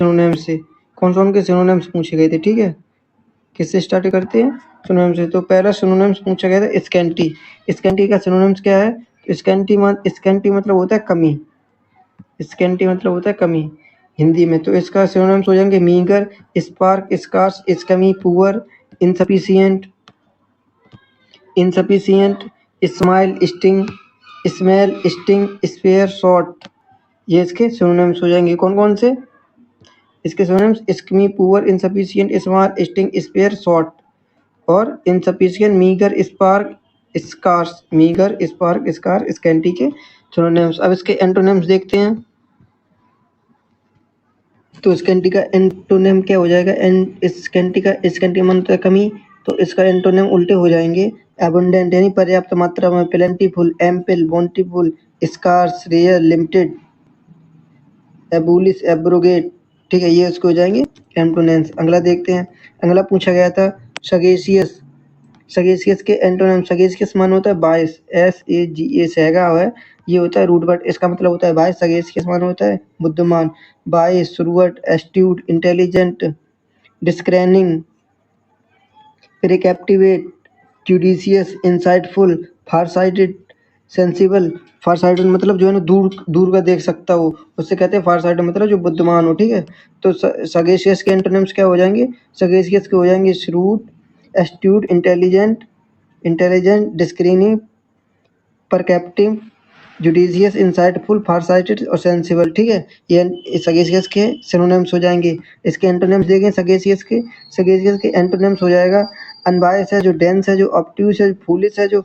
Synonym से। कौन कौन के सिनोनिम्स पूछे गए थे, ठीक है। किससे स्टार्ट करते हैं, सिनोनिम से। तो पहला सिनोनिम्स पूछा गया था स्कैंटी। स्कैंटी का सिनोनिम्स क्या है, स्कैंटी मतलब होता है कमी, स्कैंटी मतलब होता है कमी हिंदी में। तो इसका सिनोनिम्स हो जाएंगे meagre, sparse, scarce, skimpy, poor, insufficient, small, stingy, small, stingy, spare, short. ये इसके सिनोनिम्स हो जाएंगे। कौन कौन से इसके synonyms, skimpy, poor, insufficient, small, stingy, spare, short. और insufficient, meagre, sparse, scarce, meagre, sparse, scarce, scanty के सिनोनिम्स। अब इसके एंटोनिम्स देखते हैं। तो स्कैंटी का एंटोनिम क्या हो जाएगा, स्कैंटी मतलब कमी, तो इसका एंटोनिम उल्टे हो जाएंगे। एबंडेंट यानी पर्याप्त मात्रा में, plentiful, ample, bountiful, scarce, rare, limited, abolish, abrogate, ठीक है, ये उसको हो जाएंगे एंटोनिम्स। अगला देखते हैं। अगला पूछा गया था सगेशियस। सगेशियस के एंटोनिम, सगेशियस मान होता है बायस, SAGA सहगा है, ये होता है रूट वर्ड, इसका मतलब होता है बायस। सगेशियस मान होता है बुद्धिमान, wise, shrewd, astute, intelligent, discerning, perceptive, judicious, insightful, farsighted, sensible. Farsighted मतलब जो है ना दूर दूर का देख सकता हो, उससे कहते हैं फारसाइटेड मतलब जो बुद्धिमान हो, ठीक है। तो सगेशियस के एंटोनिम्स क्या हो जाएंगे, सगेशियस के हो जाएंगे shrewd, astute, intelligent, discerning, perceptive, judicious, insightful, farsighted और सेंसिबल, ठीक है। ये सगेशियस के सिनोनिम्स हो जाएंगे। इसके एंटोनिम्स देखें सगेशियस के एंटोनिम्स हो जाएगा अनबायस है, जो डेंस है, जो ऑब्ट्यूस है, फूलिश है, जो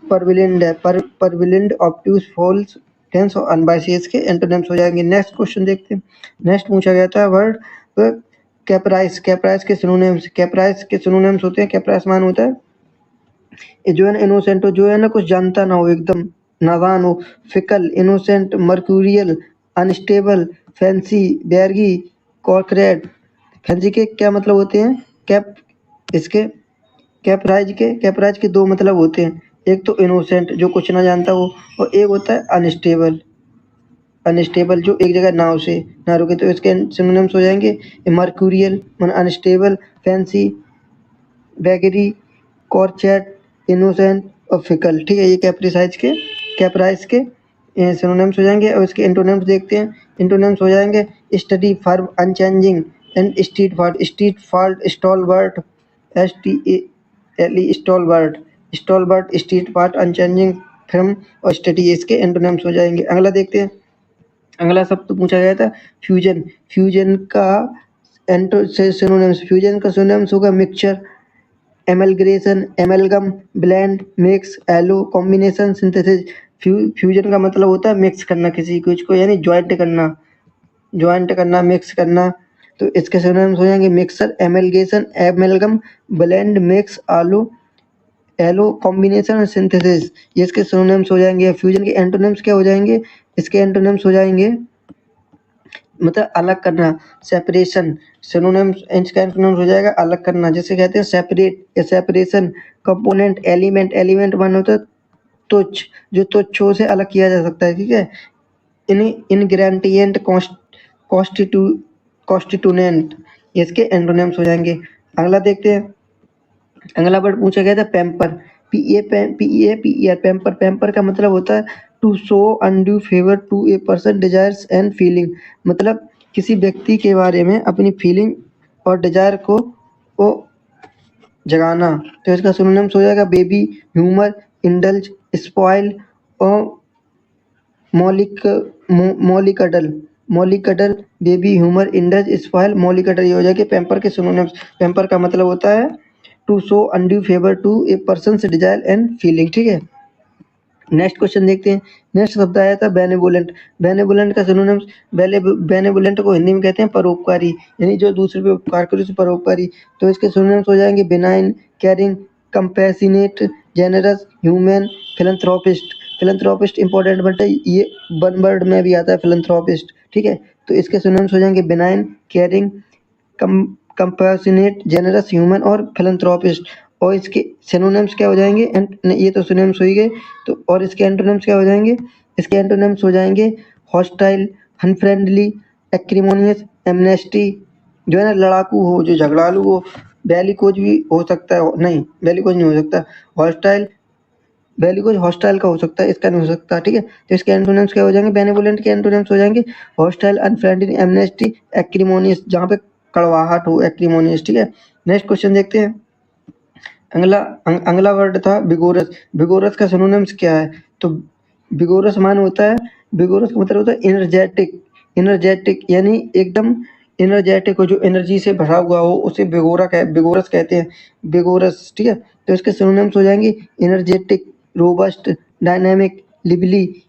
परविलेंट है, परविलेंट, ऑब्ट्यूस, फॉल्स, डेंस और अनबायस के एंटोनिम्स हो जाएंगे। नेक्स्ट क्वेश्चन देखते हैं। नेक्स्ट पूछा गया था वर्ड कैप्राइस। कैप्राइस के सिनोनिम्स होते हैं, कैप्राइस मान होता है जो है ना इनोसेंट हो, जो है ना कुछ जानता ना हो, एकदम नादान हो। Fickle, innocent, mercurial, unstable, fancy, बैरगी, कॉर्करेट। फैंसी के क्या मतलब होते हैं, कैप इसके कैपराइज के दो मतलब होते हैं, एक तो इनोसेंट जो कुछ ना जानता हो, और एक होता है अनस्टेबल जो एक जगह नाव से ना रुके। तो इसके सिनोनिम्स हो जाएंगे मर्क्यूरियल मन अनस्टेबल, फैंसी, बैगरी, कॉर्चेट, इनोसेंट और फिकल, ठीक है। ये कैप्राइस के सिनोनिम्स हो जाएंगे। और इसके एंटोनिम्स देखते हैं। एंटोनिम्स हो जाएंगे steady, firm, unchanging and steadfast, stalwart, STALE, stalwart, steadfast, unchanging, firm और स्टडी, इसके एंटोनिम्स हो जाएंगे। अगला देखते हैं। अगला शब्द पूछा गया था फ्यूजन। फ्यूजन का सिनोनिम्स होगा mixture, amalgamation, amalgam, blend, mix, alloy, combination, synthesis. Fusion का मतलब होता है मिक्स करना किसी कुछ को, यानी ज्वाइंट करना, मिक्स करना। तो इसके सिनोनिम्स हो जाएंगे mixture, amalgamation, amalgam, blend, mix, alloy, combination और सिंथेसिस, ये इसके सिनोनिम्स हो जाएंगे। फ्यूजन के एंटोनिम्स क्या हो जाएंगे, इसके एंटोनिम्स हो जाएंगे मतलब अलग करना, सेपरेशन। सिनोनिम्स इसका एंटोनिम्स हो जाएगा अलग करना, जिसे कहते हैं सेपरेट या सेपरेशन। कंपोनेंट, एलिमेंट वन होता है तुच्छ, जो तुच्छों से अलग किया जा सकता है, ठीक है। इनग्रेडिएंट, कॉन्स्टिट्यूएंट, इसके एंटोनिम्स हो जाएंगे। अगला देखते हैं। अगला वर्ड पूछा गया था पैम्पर, PAMPER, पैम्पर। पैम्पर का मतलब होता है to show undue favour to a person desires and feeling, मतलब किसी व्यक्ति के बारे में अपनी फीलिंग और डिजायर को जगाना। तो इसका सिनोनिम्स हो जाएगा बेबी, ह्यूमर, इंडल्ज, स्पॉइल और मॉलिकडल, बेबी, ह्यूमर, इंडल्ज, स्पॉइल, मॉलिकडल, ये हो जाएगा पैम्पर के सिनोनिम्स। पैम्पर का मतलब होता है to show undue favour to a person's desire and feeling, ठीक है। नेक्स्ट क्वेश्चन देखते हैं। नेक्स्ट शब्द आया था बेनेवोलेंट। बेनेवोलेंट का सिनोनिम्स, बेनेवोलेंट को हिंदी में कहते हैं परोपकारी, यानी जो दूसरे पे उपकार करे उसे परोपकारी। तो इसके सिनोनिम्स हो जाएंगे benign, caring, compassionate, generous, human, philanthropist. Philanthropist important word है, ये वन वर्ड में भी आता है फिलैंथ्रोपिस्ट, ठीक है। तो इसके सिनोनिम्स हो जाएंगे benign, caring, compassionate, generous, human और फिलैंथ्रोपिस्ट। और इसके सिनोनिम्स क्या हो जाएंगे, ये तो सिनोनिम्स हो ही गए। तो और इसके एंटोनिम्स क्या हो जाएंगे, इसके एंटोनिम्स हो जाएंगे हॉस्टाइल, अनफ्रेंडली, एक्रिमोनियस, एमनेस्टी जो है ना लड़ाकू हो, जो झगड़ालू हो, बेलिकोज भी हो सकता है, नहीं बेलिकोज नहीं हो सकता, हॉस्टाइल, बेलिकोज हॉस्टाइल का हो सकता है, इसका नहीं हो सकता, ठीक है। तो इसके एंटोनिम्स क्या हो जाएंगे, बेनेवोलेंट के एंटोनिम्स हो जाएंगे हॉस्टाइल, अनफ्रेंडली, एमनेस्टी, एक्रिमोनियस, जहाँ पे कड़वाहट हो, एक्रिमोनियस, ठीक है। नेक्स्ट क्वेश्चन देखते हैं। अगला वर्ड था बिगोरस। बिगोरस का सिनोनिम्स क्या है, तो बिगोरस मान होता है, बिगोरस का मतलब होता है एनर्जेटिक, एनर्जेटिक यानी एकदम एनर्जेटिक हो, जो एनर्जी से भरा हुआ हो उसे बिगोरस कहते हैं, बिगोरस, ठीक है। तो इसके सिनोनिम्स हो जाएंगे energetic, robust, dynamic, lively,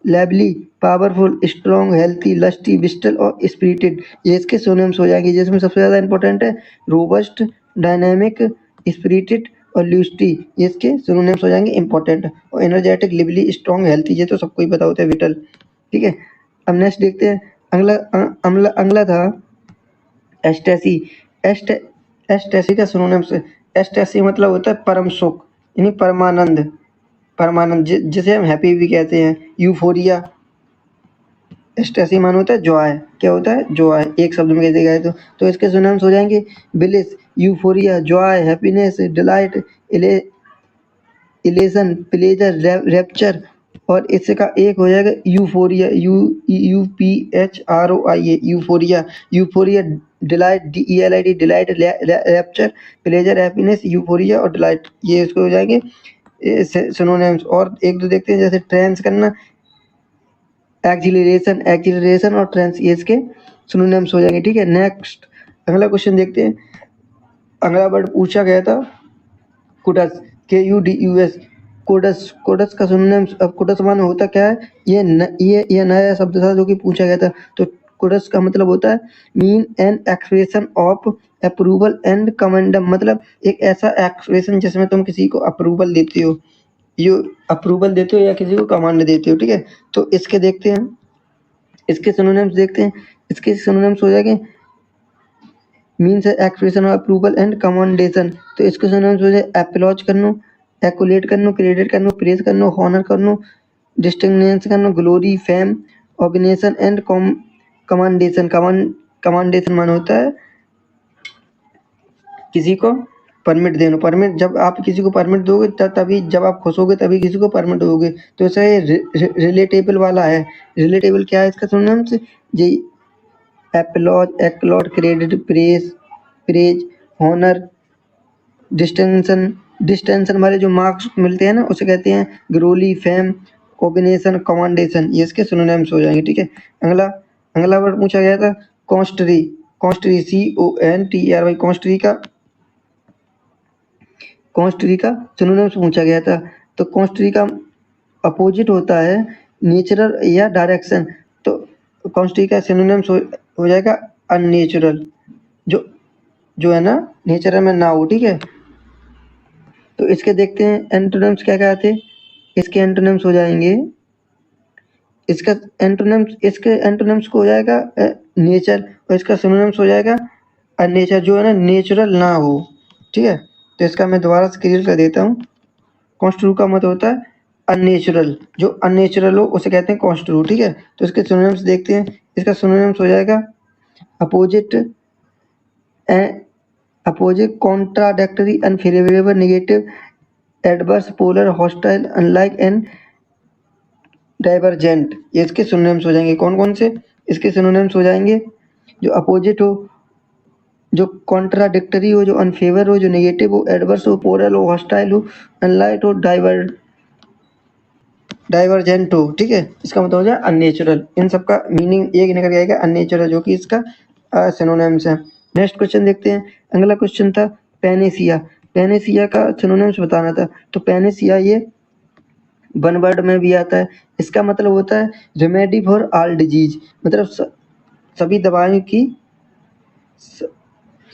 lively, powerful, strong, healthy, lusty, vital और स्पिरिटेड, ये इसके सिनोनिम्स हो जाएंगे, जिसमें सबसे ज़्यादा इंपॉर्टेंट है रोबस्ट, डायनामिक, स्पिरिटेड और ल्यूस्टी, ये इसके सिनोनिम्स हो जाएंगे इंपॉर्टेंट। और एनर्जेटिक, लिवली, स्ट्रॉन्ग, हेल्थी, ये तो सबको ही पता होता है, विटल, ठीक है। अब नेक्स्ट देखते हैं। अगला था एस्टेसी। एस्ट एस्टेसी का सिनोनिम्स, एस्टेसी मतलब होता है परम सुख यानी परमानंद, परमानंद जिसे हम हैप्पी भी कहते हैं, यूफोरिया, एस्टेसी मान होता है जॉय, क्या होता है जॉय, एक शब्द में कैसे गए तो इसके सिनोनिम्स हो जाएंगे bliss, euphoria, Joy, happiness, delight, elation, pleasure, rapture, और इसका एक हो जाएगा euphoria, UPHROIA, euphoria, euphoria, delight, DELIT, delight, rapture, pleasure, happiness, euphoria और डिलाइट, ये इसको हो जाएंगे सिनोनिम्स। और एक दो देखते हैं, जैसे ट्रांस करना, एक्सिलरेशन, एक्सिलरेशन और ट्रांस, ये इसके सिनोनिम्स हो जाएंगे, ठीक है। नेक्स्ट अगला क्वेश्चन देखते हैं। अगला वर्ड पूछा गया था कुडस, KUDUS, कोडस, कोडस का सिनोनिम्स, अब कोडस माने होता क्या है, ये नया शब्द था जो कि पूछा गया था। तो कोडस का मतलब होता है mean an expression of approval and commendation, मतलब एक ऐसा एक्सप्रेशन जिसमें तुम किसी को अप्रूवल देते हो, यू अप्रूवल देते हो या किसी को कमांड देते हो, ठीक है। तो इसके देखते हैं, इसके सिनोनिम्स देखते हैं। इसके सिनोनिम्स हो जाएंगे means expression of approval and commendation, तो इसके सिनोनिम्स हो जाए एप्लॉज करनो, एक्युलेट करनो, क्रेडिट करनो, प्रेज करनो, हॉनर करनो, डिस्टिंगनेंस करनो, glory, fame, organisation and commendation. Commendation मान होता है किसी को परमिट देना, परमिट, जब आप किसी को परमिट दोगे तभी, जब आप खुश होगे तभी किसी को परमिट दोगे, तो ऐसा ये रिलेटेबल वाला है। रिलेटेबल क्या है इसका सिनोनिम्स, जी applause, acclaim, credit, praise, honour, distinction, distinction वाले जो मार्क्स मिलते हैं ना उसे कहते हैं ग्लोरी, फेम, ऑर्गेनाइजेशन, कमांडेशन, ये इसके सिनोनिम्स हो जाएंगे, ठीक है। अगला अगला वर्ड पूछा गया था कॉन्स्ट्री, कॉन्स्ट्री, CONTRY, कॉन्स्ट्री का सिनोनिम्स पूछा गया था। तो कॉन्स्ट्री का अपोजिट होता है नेचुरल या डायरेक्शन, तो कॉन्स्ट्री का सिनोनिम्स हो जाएगा अननेचुरल, जो जो है ना नेचर में ना हो, ठीक है। तो इसके देखते हैं एंटोनिम्स क्या क्या थे। इसके एंटोनिम्स हो जाएंगे, इसके एंटोनिम्स को हो जाएगा नेचर, और इसका सिनोनिम्स हो जाएगा अननेचर, जो है ना नेचुरल ना हो, ठीक है। तो इसका मैं दोबारा से क्लियर कर देता हूँ। कॉन्स्ट्रू का मतलब होता है अननेचुरल, जो अननेचुरल हो उसे कहते हैं कॉन्स्ट्रू, ठीक है। तो इसके सिनोनिम्स देखते हैं। इसका सिनोनिम्स हो जाएगा opposite, opposite, contradictory, unfavourable, negative, adverse, polar, hostile, unlike and divergent, ये इसके सिनोनिम्स हो जाएंगे। कौन कौन से इसके सिनोनिम्स हो जाएंगे, जो अपोजिट हो, जो कॉन्ट्राडिक्टरी हो, जो अनफेवर हो, जो नेगेटिव हो, एडवर्स हो, पोलर हो, हॉस्टाइल हो, अनलाइक हो, डाइवर्जेंट हो, ठीक है। इसका मतलब हो जाए अननेचुरल। इन सब का मीनिंग एक निकल आएगा अननेचुरल, जो कि इसका सिनोनिम्स है। नेक्स्ट क्वेश्चन देखते हैं। अगला क्वेश्चन था पेनेसिया। पेनेसिया का सिनोनिम्स बताना था। तो पेनेसिया ये वन वर्ड में भी आता है। इसका मतलब होता है रेमेडी फॉर ऑल डिजीज, मतलब सभी दवाओं की,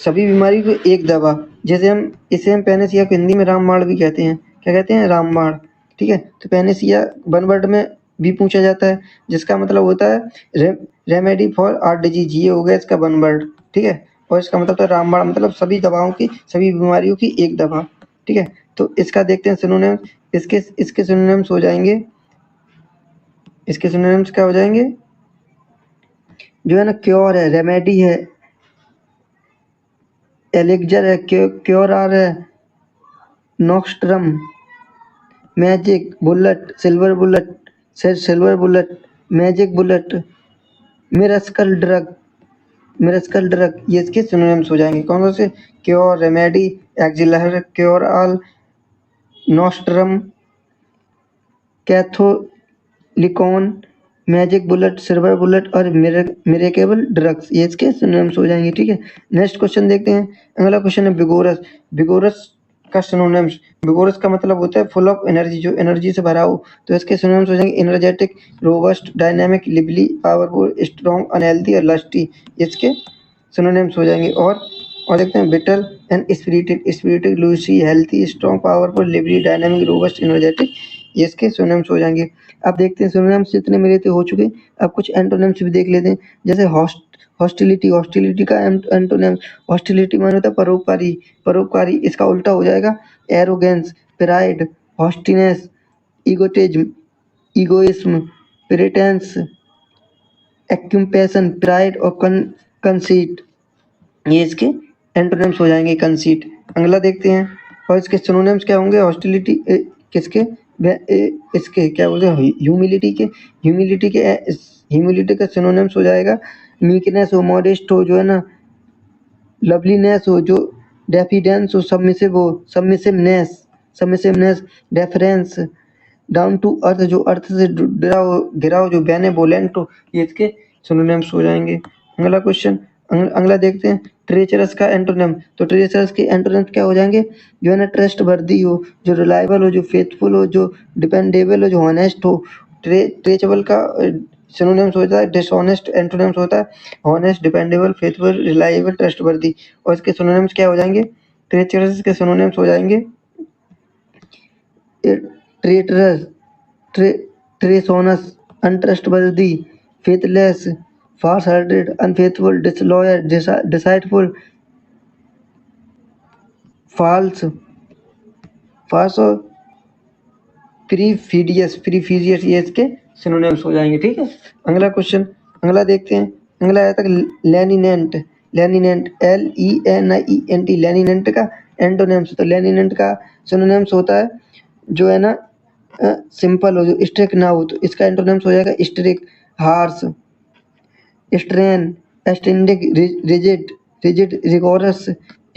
सभी बीमारी को एक दवा, जैसे हम पेनेसिया को हिंदी में रामबाण भी कहते हैं। क्या कहते हैं, रामबाण, ठीक है। तो पेनेसिया वन वर्ड में भी पूछा जाता है, जिसका मतलब होता है रेमेडी फॉर ऑल डिजीज, ये हो गया इसका वन वर्ड, ठीक है। और इसका मतलब तो रामबाण, मतलब सभी दवाओं की, सभी बीमारियों की एक दवा, ठीक है। तो इसका देखते हैं सिनोनिम्स। इसके सिनोनिम्स हो जाएंगे, इसके सिनोनिम्स क्या हो जाएंगे, जो है ना क्योर है, रेमेडी है, एलिक्जर है, क्योर आर है, nostrum, magic bullet, silver bullet, magic bullet, miracle drug, ये इसके सिनोनिम्स हो जाएंगे। कौन कौन से? Cure, remedy, elixir, cure all, nostrum, catholicon, magic bullet, silver bullet और मिरेकेबल ड्रग्स, ये इसके सिनोनिम्स हो जाएंगे। ठीक है, नेक्स्ट क्वेश्चन देखते हैं। अगला क्वेश्चन है विगोरस। विगोरस का सिनोनिम्स, विगोरस का मतलब होता है फुल ऑफ एनर्जी, जो एनर्जी से भरा हो। तो इसके सिनोनिम्स हो जाएंगे energetic, robust, dynamic, lively, powerful, strong, unhealthy और लस्टी, इसके सिनोनिम्स हो जाएंगे। और देखते हैं vital and spirited, lusty, healthy, strong, powerful, lively, dynamic, robust, energetic, ये इसके सिनोनिम्स हो जाएंगे। अब देखते हैं सिनोनिम्स जितने मेरे थे हो चुके, अब कुछ एंटोनिम्स भी देख लेते हैं। जैसे हॉस्टिलिटी का एंटोनिम्स, हॉस्टिलिटी माने होता है परोपकारी, इसका उल्टा हो जाएगा एरोगेंस, प्राइड, हॉस्टिनेस, ईगोटिज्म, ईगोइज्म, प्रेटेंस, एक्यूम्पेशन, प्राइड और कंसीट, ये इसके एंटोनिम्स हो जाएंगे। कंसीट। अगला देखते हैं, और इसके सिनोनिम्स क्या होंगे? हॉस्टिलिटी किसके? इसके क्या बोलते हैं? ह्यूमिलिटी का सिनोनिम्स हो जाएगा मीकनेस हो, मॉडेस्ट हो, जो है ना लवलीनेस हो, जो डेफिडेंस हो, सबमिसिवनेस, डेफरेंस, डाउन टू अर्थ, जो अर्थ से घिरा हो, जो बेनेवोलेंट हो, ये इसके सिनोनिम्स हो जाएंगे। अगला क्वेश्चन, अगला देखते हैं ट्रेचरस का एंटोनिम। तो ट्रेचरस के एंटोनिम्स क्या हो जाएंगे? जो है ना ट्रस्ट वर्दी हो, जो रिलायबल हो, जो फेथफुल हो, जो डिपेंडेबल हो, जो ऑनेस्ट हो। ट्रेचेबल का सिनोनिम्स होता है डिसऑनेस्ट, एंटोनिम्स होता है honest, dependable, faithful, reliable, trustworthy. और इसके सिनोनिम्स क्या हो जाएंगे? ट्रेचरस के सिनोनिम्स हो जाएंगे ट्रेटरस, ट्रेसोनस, अनट्रस्टवर्दी, faithless, false hearted, unfaithful, disloyal, deceitful, false, और प्रीफिजियस, ये इसके सिनोनिम्स हो जाएंगे। ठीक है, अगला क्वेश्चन, अगला देखते हैं। अगला आया था लेनिनेंट, LENIENT, लेनिनेंट का एंटोनिम्स। तो लेनिनेंट का सिनोनिम्स होता है जो है ना सिंपल हो, जो स्ट्रिक्ट ना हो, तो इसका एंटोनिम्स हो जाएगा strict, harsh, stern, standing, rigid, rigorous,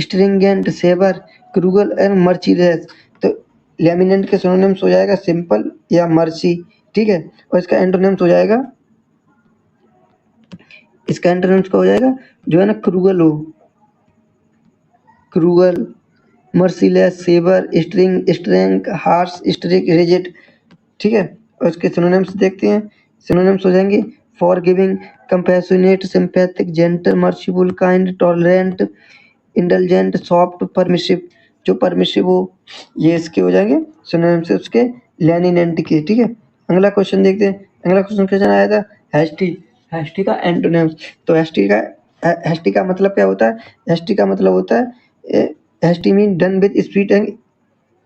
stringent, severe, cruel and merciless. तो लेमिनेंट के सिनोनिम्स हो जाएगा सिंपल या मर्सी। ठीक है, और इसका एंटोनिम्स हो जाएगा, इसका एंटोनिम्स का हो जाएगा जो है ना cruel, merciless, severe, stern, harsh, strict, rigid. ठीक है, और इसके सिनोनिम्स देखते हैं। सिनोनिम्स हो जाएंगे forgiving, compassionate, sympathetic, gentle, merciful, kind, tolerant, indulgent, soft, permissive, जो परमिसिव हो, ये इसके हो जाएंगे सिनोनिम्स उसके लेनिनेंट के। ठीक है, अगला क्वेश्चन देखते हैं। अगला क्वेश्चन आया था हेस्टी का एंटोनिम्स। तो हेस्टी का मतलब क्या होता है? हेस्टी का मतलब होता है hasty mean done with speed and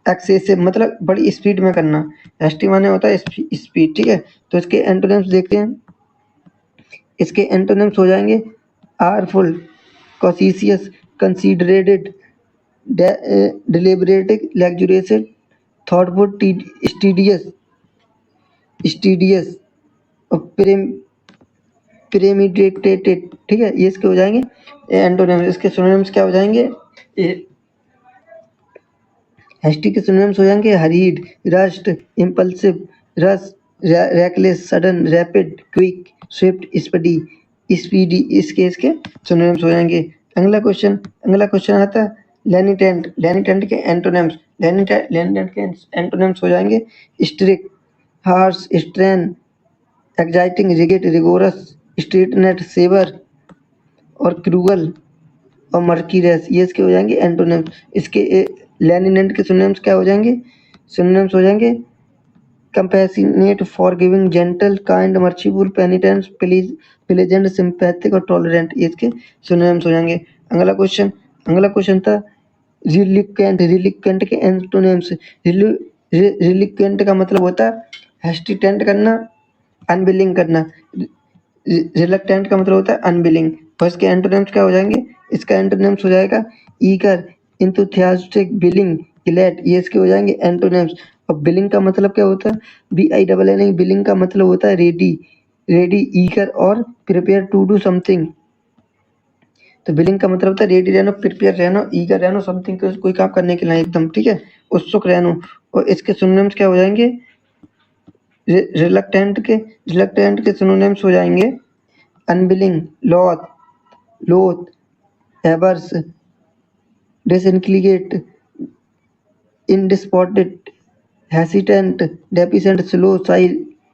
excessive, मतलब बड़ी स्पीड में करना। एसटी माने होता है स्पीड। ठीक है, तो इसके एंटोनिम्स देखते हैं। इसके एंटोनिम्स हो जाएंगे आरफुल, कॉशियस, कंसीडरेटेड, डिलिबरेटिव, लग्जूरियस, थॉटफुल, स्टीडियस और प्रेमिडिटेटेड। ठीक है, ये इसके हो जाएंगे एंटोनिम्स। इसके सिनोनिम्स क्या हो जाएंगे? हेस्टी के सिनोनिम्स हो जाएंगे हरीड, रस्ट, इम्पल्सिव, रस, reckless, sudden, rapid, quick, Swift, speedy, इसके सिनोनिम्स हो जाएंगे। अगला क्वेश्चन आता है लेनिटेंट के एंटोनिम्स। लेनिटेंट के एंटोनिम्स हो जाएंगे strict, harsh, stern, exacting, rigid, rigorous, stringent, severe और क्रूगल और मर्कीरेस, ये इसके हो जाएंगे एंटोनिम्स। इसके लेनिनेंट के सिनोनिम्स क्या हो जाएंगे? सिनोनिम्स हो जाएंगे compassionate, forgiving, gentle, kind, merciful, penitent, pleasant, sympathetic और टॉलरेंट, ये इसके सिनोनिम्स हो जाएंगे। अगला क्वेश्चन था रिलिक्वेंट के एंटोनिम्स। रिलिक्वेंट का मतलब होता है हेस्टिटेंट करना, अनविलिंग करना। रिलक्टेंट का मतलब होता है अनविलिंग, और इसके एंटोनिम्स क्या हो जाएंगे, इसका एंटोनिम्स हो जाएगा ईगर, इंथुसियास्टिक, विलिंग, ग्लैड, ये इसके हो जाएंगे एंटोनिम्स। और बिलिंग का मतलब क्या होता है, BILLING, बिलिंग का मतलब होता है रेडी, रेडी, ईगर और प्रिपेयर टू डू समथिंग। तो बिलिंग का मतलब होता है रेडी रहना, प्रिपेयर रहना, ईगर रहना, समथिंग कोई काम करने के लिए एकदम, ठीक है, उत्सुक रहना। और इसके सिनोनिम्स क्या हो जाएंगे, रिलक्टेंट के सिनोनिम्स हो जाएंगे अनविलिंग, लॉथ, लोथ, एवर्स, डिसइंक्लिनेट, इंडिस्पोर्टेड, हेसिटेंट, डेफिशिएंट, स्लो, शाई,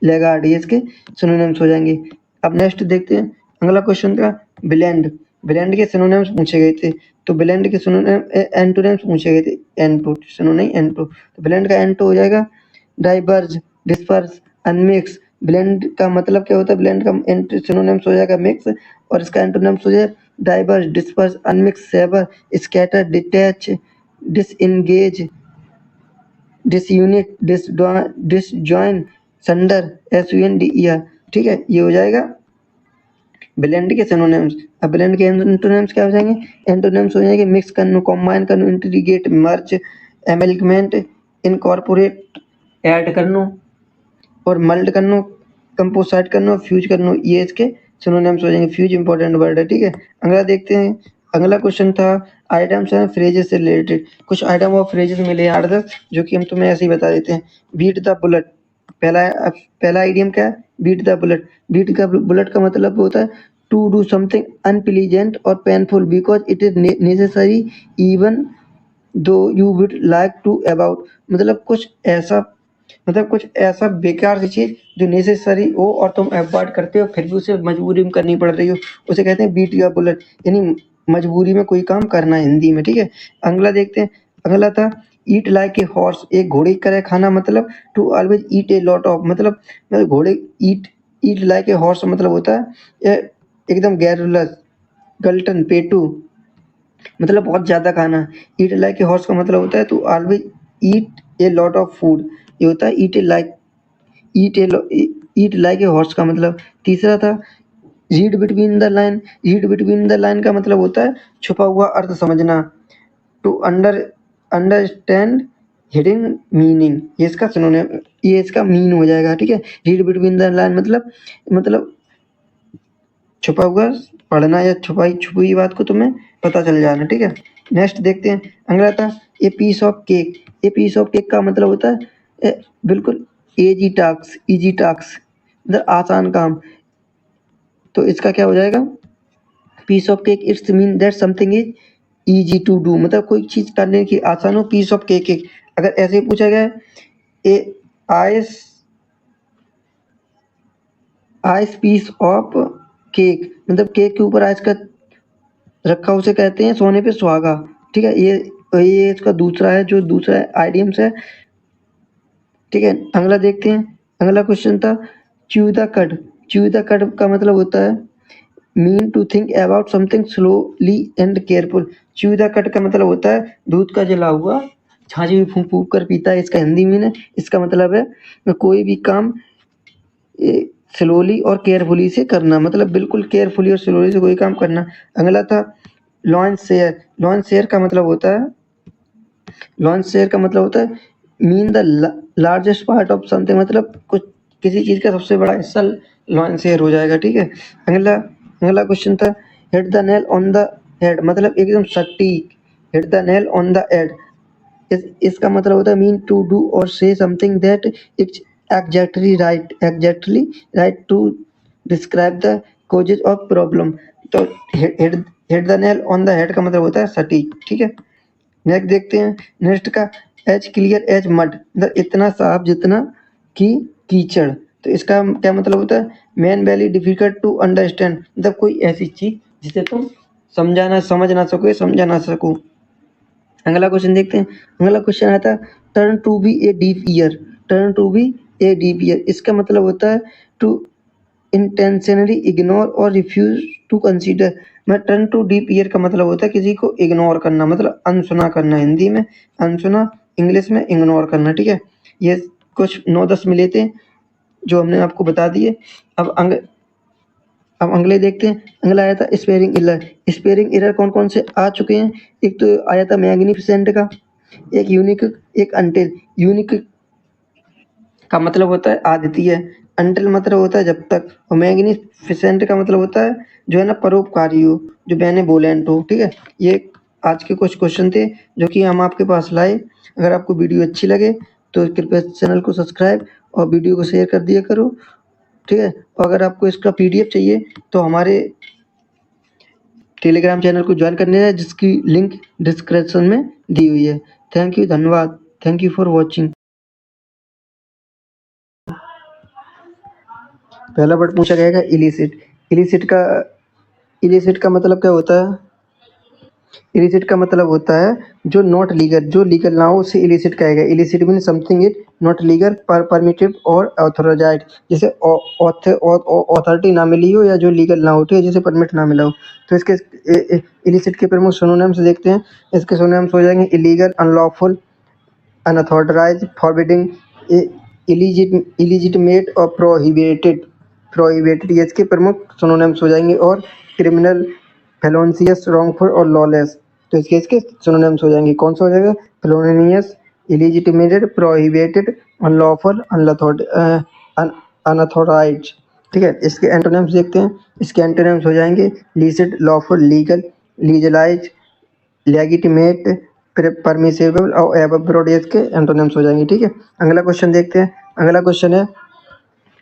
लैगार्ड, ये इसके सिनोनिम्स हो जाएंगे। अब नेक्स्ट देखते हैं अगला क्वेश्चन का, ब्लेंड। ब्लेंड के सिनोनिम्स पूछे गए थे, तो ब्लेंड के सिनोनिम एंटोनिम्स पूछे गए थे, एंटो, सिनोनिम एंटो। तो ब्लेंड का एंटो हो जाएगा डाइवर्ज, डिस्पर्स, अनमिक्स। ब्लेंड का मतलब क्या होता है, ब्लेंड का सिनोनिम्स हो जाएगा मिक्स, और इसका एंटोनिम्स हो जाएगा diverse, disperse, unmix, sever, scatter, detach, disengage, disunite, disjoin, sunder, SUNDER, ठीक है, ये हो जाएगा ब्लेंड के सिनोनिम्स। अब ब्लेंड के एंटोनिम्स क्या हो जाएंगे, एंटोनिम्स हो जाएंगे मिक्स करनो, कॉम्बाइन करनो, इंटीग्रेट, मर्ज, एमेलगमेंट, इनकॉर्पोरेट, ऐड करनो और मल्ट करनो, कंपोसाइट करनो, फ्यूज करनो, ये इसके सिनोनिम्स हो जाएंगे। फ्यूज इंपॉर्टेंट वर्ड है, ठीक है। अगला देखते हैं, अगला क्वेश्चन था आइटम्स एंड फ्रेजेस से रिलेटेड। कुछ आइटम और फ्रेजेस मिले 8-10, जो कि हम तुम्हें ऐसे ही बता देते हैं। बीट द बुलेट, पहला आइडियम क्या है, बीट द बुलेट। बीट का बुलेट का मतलब होता है टू डू समथिंग अनप्लीजेंट और painful because it is necessary even though you would like to about, मतलब कुछ ऐसा बेकार सी चीज जो नेसेसरी हो और तुम अवॉइड करते हो, फिर भी उसे मजबूरी में करनी पड़ रही हो, उसे कहते हैं बीट या बुलेट, यानी मजबूरी में कोई काम करना है हिंदी में, ठीक है। अगला देखते हैं, अगला था ईट लाइक ए हॉर्स, एक घोड़े की तरह खाना, मतलब to always eat a lot of, मतलब घोड़े, ईट ईट लाइक ए हॉर्स मतलब होता है एकदम गैरुलस, गल्टन, पेटू, मतलब बहुत ज्यादा खाना। ईट लाइक ए हॉर्स का मतलब होता है to always eat a lot of food, ये होता है ईट लाइक ए हॉर्स का मतलब। तीसरा था read between the line. Read between the line का मतलब होता है छुपा हुआ अर्थ समझना, टू अंडरस्टैंड हिडन मीनिंग, ये इसका सिनोनिम, ये इसका मीन हो जाएगा, ठीक है। रीड बिटवीन द लाइन मतलब छुपा हुआ पढ़ना या छुपी हुई बात को तुम्हें पता चल जाना, ठीक है। नेक्स्ट देखते हैं, अगला था a piece of cake. A piece of cake का मतलब होता है बिल्कुल इजी टास्क, मतलब आसान काम। तो इसका क्या हो जाएगा, piece of cake, it's mean that something is easy to do, मतलब कोई चीज करने की आसान हो, पीस ऑफ केक। अगर ऐसे ही पूछा गया a ice ice piece of cake, मतलब केक के ऊपर आइस का रखा, उसे कहते हैं सोने पे सुहागा, ठीक है। ये इसका दूसरा है, जो दूसरा आइडियम्स है, ठीक है। अगला देखते हैं, अगला क्वेश्चन था chew the cud. Chew the cud का मतलब होता है mean to think about something slowly and careful. Chew the cud का मतलब होता है दूध का जला हुआ छाछ भी फूंक फूंक कर पीता है, इसका हिंदी मीन है। इसका मतलब है कोई भी काम स्लोली और केयरफुली से करना, मतलब बिल्कुल केयरफुली और स्लोली से कोई काम करना। अगला था लॉन्च शेयर। लॉन्च शेयर का मतलब होता है mean the largest part of something, मतलब कुछ किसी चीज का सबसे बड़ा हिस्सा लॉन्च शेयर हो जाएगा, ठीक है। अगला अगला क्वेश्चन था hit the nail on the head, मतलब एकदम सटीक, hit the nail on the head. इसका मतलब होता है मीन टू डू और say something that it's exactly right to describe the causes of problem. तो hit the nail on the head का मतलब होता है सटीक, ठीक है। नेक्स्ट देखते हैं, नेक्स्ट का एज क्लियर एज मड, मतलब इतना साफ जितना कि कीचड़। तो इसका क्या मतलब होता है मैन वैली डिफिकल्ट टू अंडरस्टैंड, मतलब कोई ऐसी चीज जिसे तुम समझ ना सको। अगला क्वेश्चन देखते हैं, अगला क्वेश्चन आता है turn to be a deaf ear. Turn to be a deaf ear, इसका मतलब होता है टू इंटेंशनली इग्नोर और रिफ्यूज टू कंसीडर। मैं टर्न टू डीप ईयर का मतलब होता है किसी को इग्नोर करना, मतलब अनसुना करना, हिंदी में अनसुना, इंग्लिश में इग्नोर करना, ठीक है। ये कुछ 9-10 मिले थे जो हमने आपको बता दिए। अब अब अगले देखते हैं। अगला आया था स्पेयरिंग एरर। स्पेयरिंग एरर कौन कौन से आ चुके हैं? एक तो आया था मैग्निफिसेंट का, एक यूनिक, एक अनटिल। यूनिक का मतलब होता है अद्वितीय, अनटिल मतलब होता है जब तक, और मैग्निफिसेंट का मतलब होता है जो है ना परोपकारी हो, जो बेनेवोलेंट हो। ठीक है, ये आज के कुछ क्वेश्चन थे जो कि हम आपके पास लाए। अगर आपको वीडियो अच्छी लगे तो कृपया चैनल को सब्सक्राइब और वीडियो को शेयर कर दिया करो। ठीक है, और अगर आपको इसका पीडीएफ चाहिए तो हमारे टेलीग्राम चैनल को ज्वाइन करने है, जिसकी लिंक डिस्क्रिप्शन में दी हुई है। थैंक यू, धन्यवाद। Thank you for watching. पहला वर्ड पूछा गया इलिसिट। इलिसिट का इलिसिट का मतलब क्या होता है? इलिसिट का मतलब होता है जो नॉट लीगल, जो लीगल ना हो उसे इलिसिट कहेगा। Illicit mean something is not legal, permitted और ऑथराइज्ड। जैसे अथॉरिटी ना मिली हो या जो लीगल ना हो, ठीक है, जैसे परमिट ना मिला हो। तो इसके इलिसिट के प्रमुख सिनोनिम्स देखते हैं। इसके सिनोनिम्स हो जाएंगे इलीगल, अनलॉफुल, अनऑथराइज्ड, फॉरबिडिंग, इलीजिटिमेट और प्रोहिबिटेड। प्रोहिबिटेड ये इसके प्रमुख सिनोनिम्स हो जाएंगे। और क्रिमिनल, फेलोनियस, रॉन्गफुल और लॉलेस, तो इसके इसके सिनोनिम्स हो जाएंगे। कौन सा हो जाएगा? फेलोनियस, इलीजिटिमेटेड, प्रोहिबिटेड, अनलॉफुल, अनऑथराइज्ड। ठीक है, इसके एंटोनिम्स देखते हैं। इसके एंटोनिम्स हो जाएंगे licit, lawful, legal, legalise, legitimate, permissible और एब्रोब्रोडियस के एंटोनिम्स हो जाएंगे। ठीक है, अगला क्वेश्चन देखते हैं। अगला क्वेश्चन है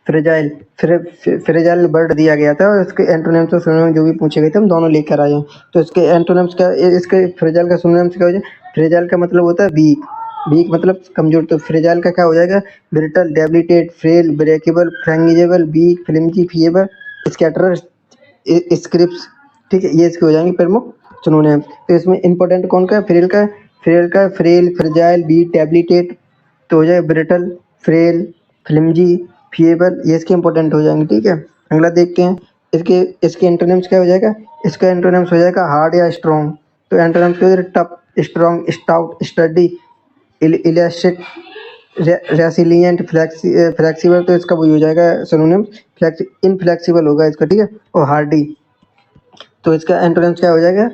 फ्रेजाइल। फ्रेजाइल वर्ड दिया गया था और इसके एंटोनिम्स और सिनोनिम्स जो भी पूछे गए थे हम दोनों लेकर आए हैं। तो इसके एंटोनिम्स का, इसके फ्रेजाइल का सिनोनिम्स क्या हो जाए? फ्रेजाइल का मतलब होता है वीक। वीक मतलब कमजोर। तो फ्रेजाइल का क्या हो जाएगा? Brittle, debilitated, frail, breakable, frangible, weak, flimsy, feeble, स्कैटरर, स्क्रिप्स। ठीक है, ये इसके हो जाएंगे प्रमुख सिनोनिम्स। तो इसमें इंपॉर्टेंट कौन का है? फ्रेल का। फ्रेल का फ्रेल, फ्रेजाइल, वीक, डेबिलिटेट, तो हो जाए ब्रिटल, फ्रेल, फ्लिमजी, फिएबल, ये इसके इंपॉर्टेंट हो जाएंगे। ठीक है, अगला देखते हैं। इसके इसके एंटोनिम्स क्या हो जाएगा? इसका एंटोनिम्स हो जाएगा हार्ड या स्ट्रॉन्ग। तो एंटोनिम्स क्या हो जाएगा? Tough, strong, stout, sturdy, elastic, resilient, flexible. तो इसका वही हो जाएगा सिनोनिम्स, इनफ्लेक्सिबल होगा इसका। ठीक है, और हार्डी। तो इसका एंटोनिम्स क्या हो जाएगा?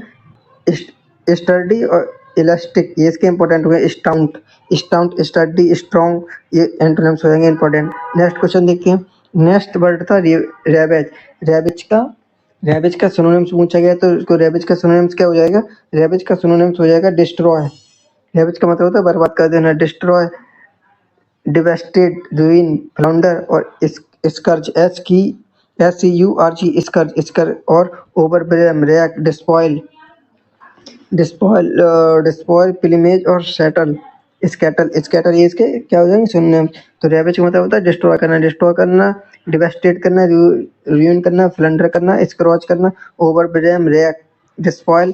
स्टर्डी और इलास्टिक, ये इसके इंपॉर्टेंट हो गए। स्टाउट, स्टाउट, स्टर्डी, स्ट्रॉन्ग, ये एंटोनिम्स हो जाएंगे इंपॉर्टेंट। नेक्स्ट क्वेश्चन देखते हैं। नेक्स्ट वर्ड था रेबेज। रेबेज का रेबेज का सिनोनिम्स पूछा गया, तो इसको रेबेज का सिनोनिम्स क्या हो जाएगा? रेबेज का सिनोनिम्स हो जाएगा डिस्ट्रॉय। रेबेज का मतलब होता है बर्बाद कर देना। डिस्ट्रॉय, डिवेस्टेड, रुइन, फ्लाउंडर और स्कर्ज, SCURG, स्कर्ज, स्कर और ओवरवेलम, रैक, डिस्पॉइल, डिस्पॉइल, प्लीमेज और सेटल, स्कैटल, स्कैटर, ये इसके क्या हो जाएंगे? सिनोनिम्स। तो रेवेज का मतलब होता है डिस्ट्रॉय करना, डिवेस्टेट करना, ruin करना, फ्लंडर करना, स्क्रॉच करना, ओवरवेलम, रैक, डिस्पॉइल,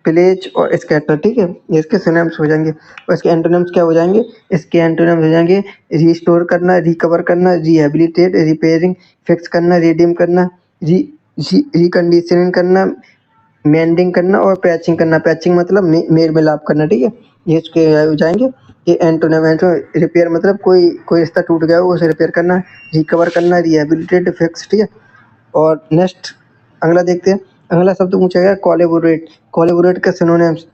प्लेज और स्कैटर। ठीक है, ये इसके सिनोनिम्स हो जाएंगे। और इसके एंटोनिम्स क्या हो जाएंगे? इसके एंटोनिम्स हो जाएंगे रिस्टोर करना, रिकवर करना, रिहेबिलिटेट, रिपेयरिंग, फिक्स करना, रिडीम करना, रिकंडीशनिंग करना, मेंडिंग करना और पैचिंग करना। पैचिंग मतलब मेल मिलाप करना। ठीक है, ये इसके हो जाएंगे। ये एंटोनिम। रिपेयर मतलब कोई कोई रिश्ता टूट गया हो उसे रिपेयर करना, रिकवर करना, रिहेबिलिटेट, फिक्स। ठीक है, और नेक्स्ट अगला देखते हैं। अगला शब्द पूछा गया कोलैबोरेट। कोलैबोरेट का सिनोनिम्स।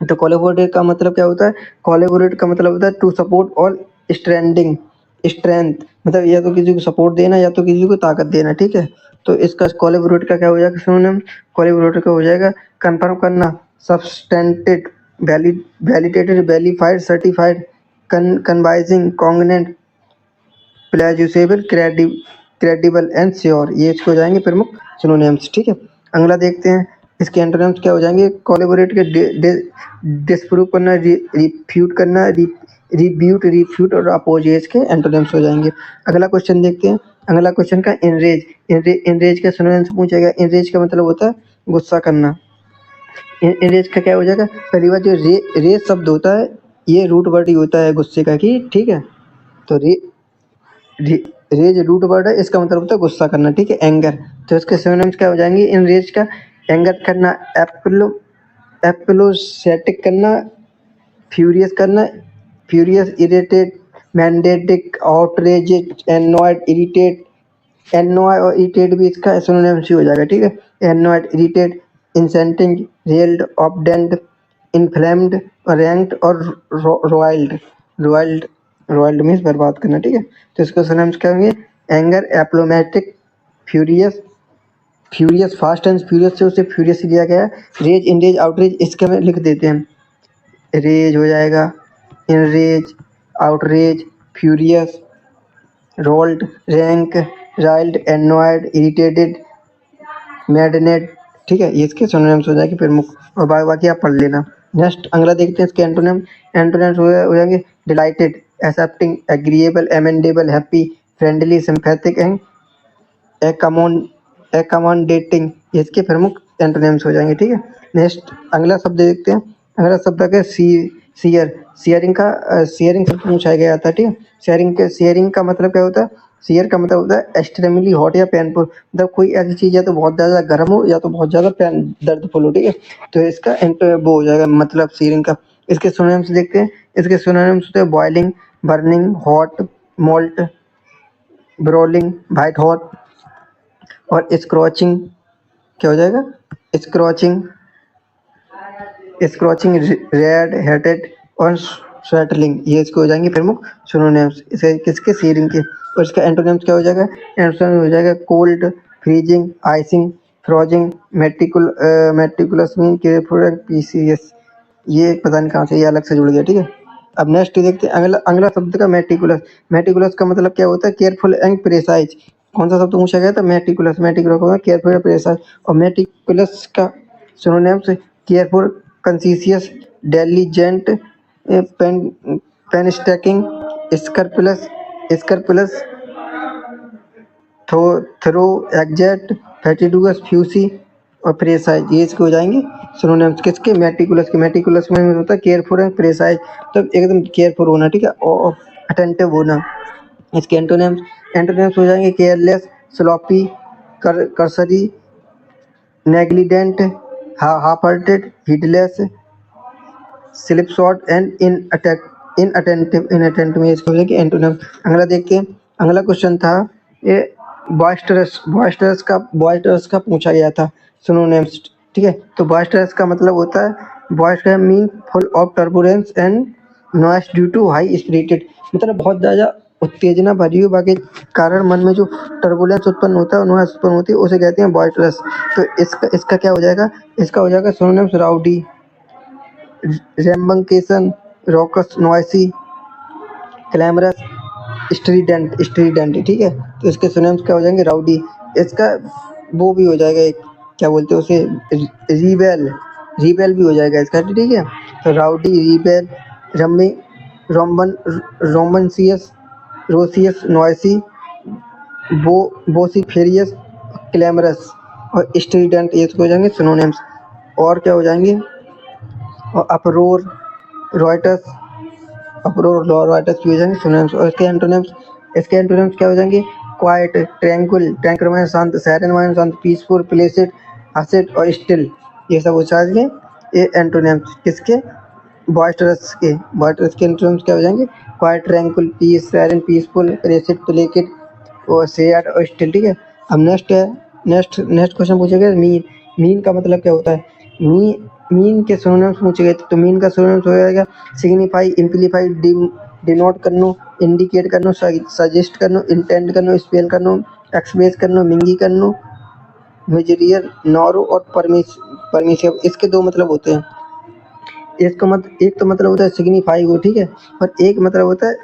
तो कोलैबोरेट का मतलब क्या होता है? कोलैबोरेट का मतलब होता है टू सपोर्ट और स्ट्रेंडिंग, स्ट्रेंथ, मतलब या तो किसी को सपोर्ट देना या तो किसी को ताकत देना। ठीक है, तो इसका कोलैबोरेट का क्या हो जाएगा सिनोनिम? कोलैबोरेट का हो जाएगा कंफर्म करना, substantiated, validated, verified, certified, convincing, cogent, plausible, credible and sure, ये इसको हो जाएंगे प्रमुख सिनोनिम्स। ठीक है, अगला देखते हैं। इसके एंटोनिम्स क्या हो जाएंगे? कोलैबोरेट के डिस्प्रूव करना, रिफ्यूट करना, रिब्यूट, रिफ्यूट और अपोज, ये इसके एंटोनिम्स हो जाएंगे। अगला क्वेश्चन देखते हैं। अगला क्वेश्चन का इनरेज। इनरेज का सिनोनिम्स पूछेगा। इनरेज का मतलब होता है गुस्सा करना। इनरेज का क्या हो जाएगा? पहली बात, जो रेज शब्द होता है ये रूट वर्ड ही होता है गुस्से का की। ठीक है, तो रेज रूट वर्ड है, इसका मतलब होता है गुस्सा करना। ठीक है, एंगर। तो इसके सिनोनिम्स क्या हो जाएंगे इन रेज का? एंगर करना, एप्लोसेटिक करना, फ्यूरियस करना, फ्यूरियस, इरिटेट, मैंडेटिक, आउटरेजेड, एनॉयड, इरिटेट, एनोय और इरिटेट भी इसका सिनोनिम्स ही हो जाएगा, ठीक है। एनोयड, इरिटेट, इंसेंटिंग, रेल्ड, ऑब्डेंट, इन्फ्लेम्ड, रैंक्ड और रॉयल्ड। रॉयल्ड रॉयल्ड मीन्स बर्बाद करना, ठीक है। तो इसका सिनोनिम्स क्या होंगे? एंगर, एप्लोमेटिक, furious, furious fast and furious से उसे फ्यूरियस लिया गया है। रेज, इनरेज, आउटरेज इसके में लिख देते हैं। रेज हो जाएगा, enrage, outrage, furious, roiled, rank, riled, annoyed, irritated, maddened, ठीक है। ये इसके सिनोनिम्स हो जाएंगे प्रमुख, और बाकी आप पढ़ लेना। नेक्स्ट अगला देखते हैं इसके एंटोनिम। एंटोनिम्स हो जाएंगे delighted, accepting, agreeable, amenable, happy, friendly, sympathetic and accommodating, ये इसके प्रमुख एंटोनिम्स हो जाएंगे, ठीक है। नेक्स्ट अगला शब्द देखते हैं। अगला शब्द है शेयर। शेयरिंग शब्द पूछा गया था, ठीक है। शेयरिंग का मतलब क्या होता है? शेयर का मतलब होता है एक्सट्रीमली हॉट या पेनफुल, मतलब कोई ऐसी चीज है तो बहुत ज्यादा गर्म हो या तो बहुत ज्यादा पेन दर्दफुल हो, ठीक है। तो इसका वो हो जाएगा मतलब शेयरिंग का। इसके सिनोनिम्स देखते हैं। इसके सिनोनिम्स होते हैं boiling, burning, hot, molten, broiling, white hot और स्क्रॉचिंग। क्या हो जाएगा? स्क्रॉचिंग, स्क्रॉचिंग, रेड हेटेड और स्वेटलिंग, ये इसको हो जाएंगे प्रमुख सिनोनिम्स इसे किसके? शेयरिंग के। और इसका एंटोनिम्स क्या हो जाएगा? एंटोनिम्स हो जाएगा cold, freezing, icing, frozen, meticulous mean, careful, precise. ये पता नहीं कहाँ से ये अलग से जुड़ गया, ठीक है। अब नेक्स्ट देखते हैं अगला अगला शब्द का मेटिकुलस। मेटिकुलस का मतलब क्या होता है? Careful and precise. कौन सा शब्द पूछा गया था? मेटिकुलस। मेटिकुलस का केयरफुल एंड प्रेसाइज। और मेटिकुलस का synonyms careful, conscientious, diligent, pain painstaking, scrupulous, scrupulous, thorough, exact, fastidious, fussy और प्रेसाइज, ये इसके हो जाएंगे सिनोनिम्स किसके? मेटिकुलस के। मेटिकुलस में होता है केयरफुल एंड प्रेसाइज, तो एकदम केयरफुल होना, ठीक है, और अटेंटिव होना। इसके एंटोनिम्स एंटोनिम्स हो जाएंगे careless, sloppy, cursory, negligent, half hearted, heedless, slipshod and inattentive. Inattentive में इसको हो जाएगी एंटोनिम। अगला देखते हैं। अगला क्वेश्चन था ये बॉयस्टरस का पूछा गया था सिनोनिम्स, ठीक है। तो बॉयस्टरस का मतलब होता है boisterous mean full of turbulence and noise due to high spirited, मतलब बहुत ज़्यादा उत्तेजना भरी हुई बाकी कारण मन में जो टर्बुलेंस उत्पन्न होता है और नॉइस उत्पन्न होती है उसे कहते हैं बॉयस्टरस। तो इसका क्या हो जाएगा? इसका हो जाएगा synonyms rowdy, rambunctious, raucous, noisy, clamorous, strident, ठीक है। तो इसके सिनोनिम्स क्या हो जाएंगे? राउडी। इसका वो भी हो जाएगा एक, क्या बोलते हैं उसे, रिबेल। रिबेल भी हो जाएगा इसका, ठीक है। तो राउडी, रिबेल, रम्मी, रोमन, रोमनसियस, रोसियस, नॉइसी, बोसीफेरियस, क्लैमरस और स्ट्रीडेंट, ये हो जाएंगे सिनोनिम्स। और क्या हो जाएंगे? और अप्रोर, रॉयटस, अप्रोर, रॉयटस भी हो जाएंगे सिनोनिम्स। और इसके एंटोनिम्स क्या हो जाएंगे? क्वाइट, ट्रैंक्विल, ट्रैंक्विल माने शांत, सेरेन माने शांत, पीसफुल, प्लेसिड, हर्षित और स्टिल, ये सब हो जाएंगे ये एंटोनिम्स किसके? बॉयस्टरस के। बॉयस्टरस के एंटोनिम्स क्या हो जाएंगे? Quiet, tranquil, peace, serene, peaceful, placid, placate और शेयर्ड और स्टिल, ठीक है। अब नेक्स्ट क्वेश्चन पूछेगा मीन। मीन का मतलब क्या होता है? मीन के सिनोनिम्स पूछे गए थे, तो मीन का सिनोनिम्स हो जाएगा सिग्निफाई, इम्प्लीफाई, डिनोट करनो, इंडिकेट करनो, सजेस्ट करनो, इंटेंड करनो, स्पेल करनो, एक्सप्रेस करनो, मिंगी करनो, मेजरियर, नॉरो और परमिसिव, इसके दो मतलब होते हैं। एक तो मतलब होता है सिग्निफाई हो, ठीक है, और एक मतलब होता है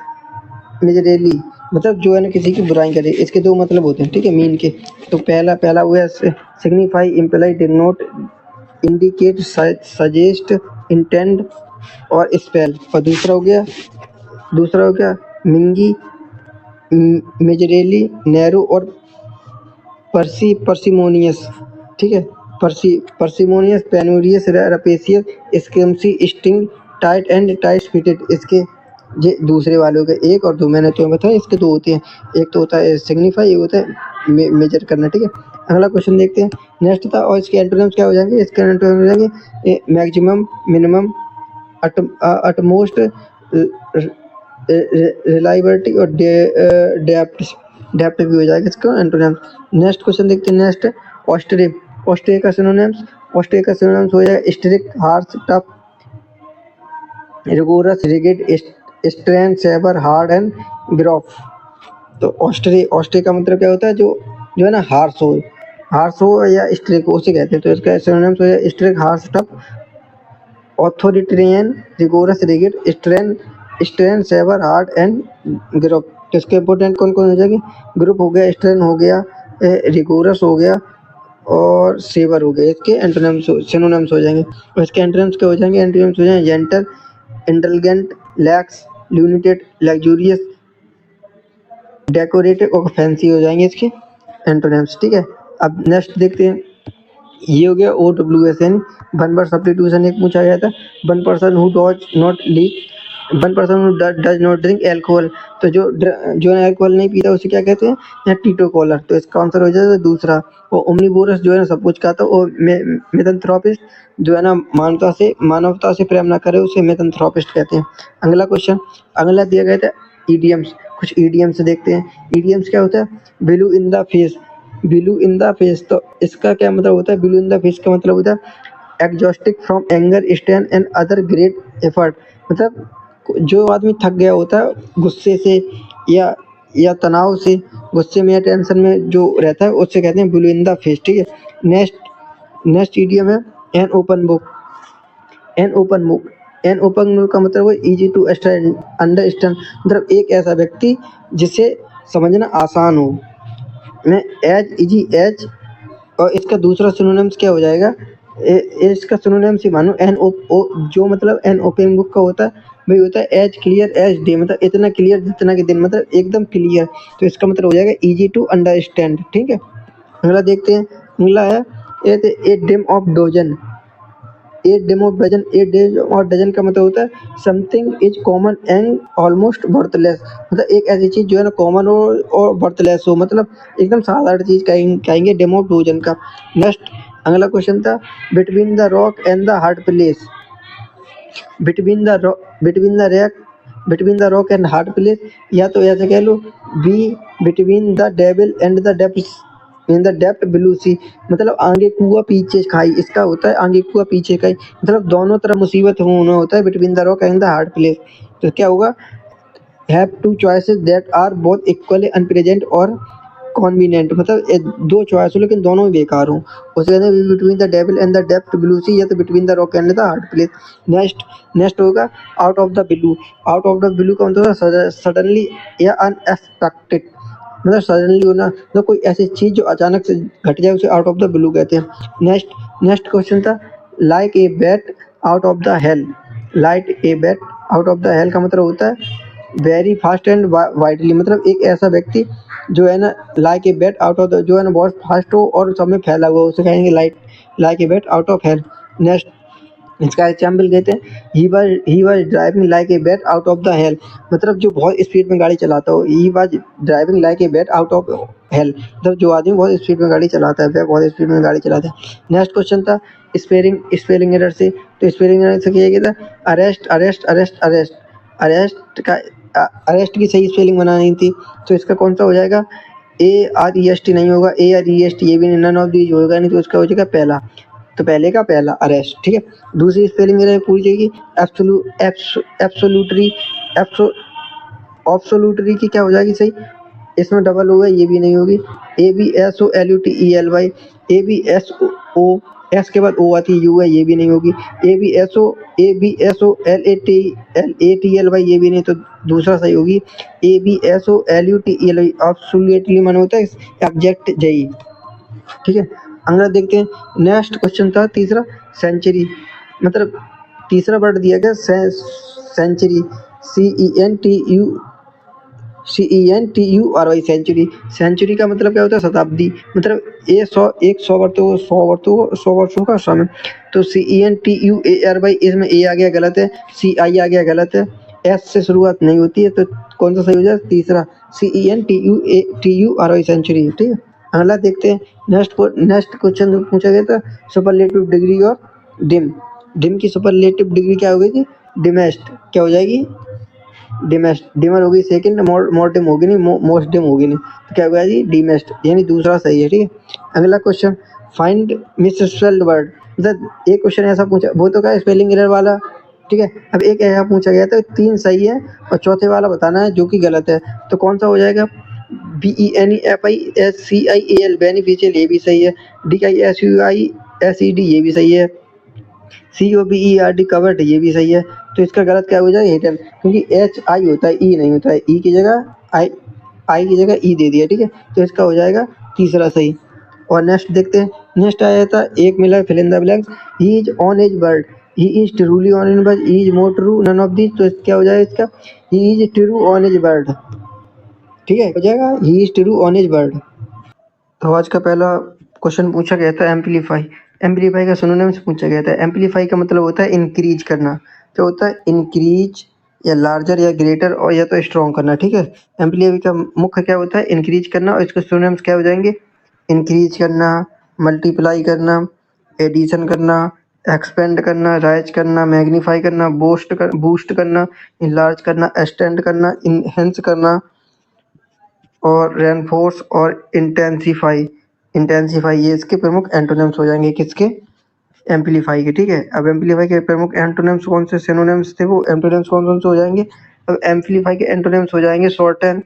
मेजरेली, मतलब जो है ना किसी की बुराई करे, इसके दो मतलब होते हैं, ठीक है, मीन के। तो पहला हुआ signify, imply, denote, indicate, suggest, intend और स्पेल। और दूसरा हो गया मिंगी, मेजरेली, नैरो और पर्सिमोनियस, ठीक है। Parsimonious, penurious, rapacious, skimpy, stingy, tight and tight fisted, इसके ये दूसरे वालों के एक और दो मैंने तुम्हें बताया, इसके दो होते हैं। एक तो होता है सिग्निफाई, एक होता है मेजर करना, ठीक है। अगला क्वेश्चन देखते हैं। नेक्स्ट था, और इसके एंटोनिम्स क्या हो जाएंगे? इसके एंटोनिम्स हो जाएंगे मैक्सिमम, मिनिमम, अटमोस्ट, रिलायबिलिटी और डेप्थ, डेप्थ भी हो जाएगा इसका एंटोनिम्स। नेक्स्ट क्वेश्चन देखते हैं। नेक्स्ट ऑस्ट्रे, ऑस्ट्रे का सिनोनिम्स, ऑस्ट्रे का सिनोनिम्स हो जाएगा strict, harsh, tough, rigorous, rigid, stern, severe, hard and gruff. तो ऑस्ट्रे, ऑस्ट्रे का मतलब क्या होता है, जो है ना हार्श हो या स्ट्रिक हो उसे कहते हैं। तो इसका सिनोनिम्स हो जाएगा strict, harsh, tough, authoritarian, rigorous, rigid, stern, severe, hard and gruff. तो इसके इंपॉर्टेंट कौन कौन हो जाएगी, ग्रुप हो गया, स्ट्रेन हो गया, रिगोरस हो गया और सेवर हो गया। इसके एंटोनिम्स सिनोनिम्स हो जाएंगे। और इसके एंटोनिम्स क्या हो जाएंगे, एंटोनिम्स हो जाएंगे जेंटल, इंटेलिजेंट, लैक्स, ल्यूनिटेड, लग्जूरियस, डेकोरेटिव और फैंसी हो जाएंगे इसके एंटोनिम्स। ठीक है, अब नेक्स्ट देखते हैं। ये हो गया OWS यानी वन वर्ड सब्स्टिट्यूशन एक पूछा गया था। One person who does not leak, one person who does not drink alcohol. तो जो एल्कोहल नहीं पीता उसे क्या कहते हैं, या टीटोकॉलर। तो इसका आंसर हो जाएगा दूसरा। और ओमनीवोरस जो है ना सब कुछ खाता है। और मिथैंथ्रोपिस्ट जो है ना मानवता से प्रेम ना करे उसे मिथैंथ्रोपिस्ट कहते हैं। अगला क्वेश्चन, अगला दिया गया था ईडियम्स। कुछ ईडियम्स देखते हैं। ईडियम्स क्या होता है, blue in the face, blue in the face. तो इसका क्या मतलब होता है, ब्लू इन द फेस का मतलब होता है exhausted from anger, strain and other great effort. मतलब जो आदमी थक गया होता है गुस्से से या तनाव से, गुस्से में या टेंशन में जो रहता है उससे कहते हैं ब्लू इन द फेस। ठीक है, नेक्स्ट ईडियम है an open book. An open book, an open book का मतलब है इजी टू अंडरस्टैंड, मतलब एक ऐसा व्यक्ति जिसे समझना आसान हो। में एज, इजी, एज। और इसका दूसरा सिनोनिम्स क्या हो जाएगा, इसका सिनोनिम्स ही मानो एन ओ, जो मतलब एन ओपन बुक का होता है वही होता है एज क्लियर एज डे, मतलब इतना क्लियर जितना कि दिन, मतलब एकदम क्लियर। तो इसका मतलब हो जाएगा इजी टू अंडरस्टैंड। ठीक है, अगला देखते हैं। अगला है a dime of dozen. A dime of dozen, a dime और डजन का मतलब होता है something is common and almost worthless. मतलब एक ऐसी चीज जो है ना कॉमन हो और बर्थलेस हो, मतलब एकदम साधारण चीज कहेंगे डेम ऑफ डोजन का। नेक्स्ट अगला क्वेश्चन था between the rock and the hard place. Between the rock and hard place, या तो ऐसे कह लो be between the devil and the depths in the depth blue sea. मतलब आगे कुआ पीछे खाई, इसका होता है आगे कुआ पीछे खाई, मतलब दोनों तरफ मुसीबत होना होता है between the rock and the hard place. तो क्या होगा, have two choices that are both equally unpleasant और कॉन्वीनियंट। मतलब दो चॉइस हो लेकिन दोनों ही बेकार हो, उसे कहते हैं between the devil and the depth blue sea, या तो between the rock and the hard place. Next होगा out of the blue. Out of the blue का मतलब सडनली या अनएक्सपेक्टेड, मतलब सडनली होना, मतलब कोई ऐसी चीज जो अचानक से घट जाए उसे आउट ऑफ द ब्लू कहते हैं। नेक्स्ट क्वेश्चन था like a bat out of the hell. Like a bat out of the hell का मतलब होता है वेरी फास्ट एंड वाइडली, मतलब एक ऐसा व्यक्ति जो है ना like a bat out of the, जो है ना बहुत फास्ट हो और सब में फैला हुआ, उसे कहेंगे like a bat out of hell. Next इसका एग्जाम्पल कहते हैं he was driving like a bat out of the hell. मतलब जो बहुत स्पीड में गाड़ी चलाता हो, he was driving like a bat out of hell, मतलब जो आदमी बहुत स्पीड में गाड़ी चलाता है वह बहुत स्पीड में गाड़ी चलाता है। नेक्स्ट क्वेश्चन था स्पेलिंग एरर से। तो स्पेलिंग एरर से क्या था, arrest arrest arrest arrest, arrest का अरेस्ट की सही स्पेलिंग बनानी थी। तो इसका कौन सा हो जाएगा, AREST नहीं होगा, AREST ये भी नहीं, नन ऑफ दीज होगा नहीं, तो इसका हो जाएगा पहला। तो पहले का पहला अरेस्ट। ठीक है, दूसरी स्पेलिंग मेरे पूरी जाएगी एब्सोल्यूटरी, ऑब्सोल्यूटरी की क्या हो जाएगी सही, इसमें डबल होगा ये भी नहीं होगी। ABSOLUTELY, ABSO के बाद ओ आती है, यू है ये भी नहीं होगी। ABSOLATLY ये भी नहीं, तो दूसरा सही होगी ABSOLUTELY। ऑब्सोल्यूटली मन होता है एब्जेक्ट जई। ठीक है, अगला देखते हैं। नेक्स्ट क्वेश्चन था तीसरा सेंचुरी। मतलब तीसरा वर्ड दिया गया सेंचुरी, CENTURY सेंचुरी। सेंचुरी का मतलब क्या होता है, शताब्दी। मतलब 100 वर्षों का समय। तो CENTURY, इसमें A आ गया गलत है, CI आ गया गलत है, S से शुरुआत नहीं होती है, तो कौन सा सही हो जाए, तीसरा CENTURY सेंचुरी। ठीक है, अगला देखते हैं। नेक्स्ट क्वेश्चन पूछा गया था सुपरलेटिव डिग्री और डिम। डिम की सुपरलेटिव डिग्री क्या हो गई थी, डिमेस्ट क्या हो जाएगी, डिमर होगी सेकंड, मोरडिम होगी नहीं, मोस्टडिम होगी नहीं, तो क्या होगा जी डिमेस्ट, यानी दूसरा सही है। ठीक है, अगला क्वेश्चन, फाइंड मिसस्पेल्ड वर्ड। मतलब एक क्वेश्चन ऐसा पूछा, वो तो क्या स्पेलिंग एरर वाला, ठीक है। अब एक ऐसा पूछा गया था 3 सही है और चौथे वाला बताना है जो कि गलत है, तो कौन सा हो जाएगा? BENEFISCIAL बेनिफिशियल, ये भी सही है। DISUISED ये भी सही है। COVERD कवर्ड ये भी सही है। तो इसका गलत क्या हो जाएगा? हिडन, क्योंकि HI होता है, E नहीं होता है। E की जगह I की जगह E दे दिया, ठीक है। तो इसका हो जाएगा तीसरा सही। और नेक्स्ट देखते हैं, नेक्स्ट आया था एक मिला fill in the blanks, he is on edge bird, he is truly on edge bird, he is more true none of this. तो क्या हो जाएगा इसका? He is true on edge bird, ठीक है, हो जाएगा he is true on edge bird. तो आज का पहला क्वेश्चन पूछा गया था एम्पलीफाई। एम्पलीफाई का सिनोनिम्स पूछा गया था। एम्पलीफाई का मतलब होता है इंक्रीज करना। क्या होता है? इंक्रीज या लार्जर या ग्रेटर और या तो स्ट्रॉन्ग करना, ठीक है। एम्पलीफाई का मुख्य क्या होता है? इंक्रीज करना, और इसके सिनोनिम्स क्या हो जाएंगे? इंक्रीज करना, मल्टीप्लाई करना, एडिशन करना, एक्सपेंड करना, राइज करना, मैग्नीफाई करना, बूस्ट करना, इनलार्ज करना, एक्सटेंड करना, इनहेंस करना, और रेनफोर्स और इंटेंसिफाई। इंटेंसिफाई ये इसके प्रमुख एंटोनिम्स हो जाएंगे, किसके? एम्पलीफाई के, ठीक है। अब एम्पलीफाई के प्रमुख एंटोनिम्स कौन से सिनोनिम्स थे, वो एंटोनिम्स कौन कौन से हो जाएंगे? अब एम्पलीफाई के एंटोनिम्स हो जाएंगे शॉर्टन,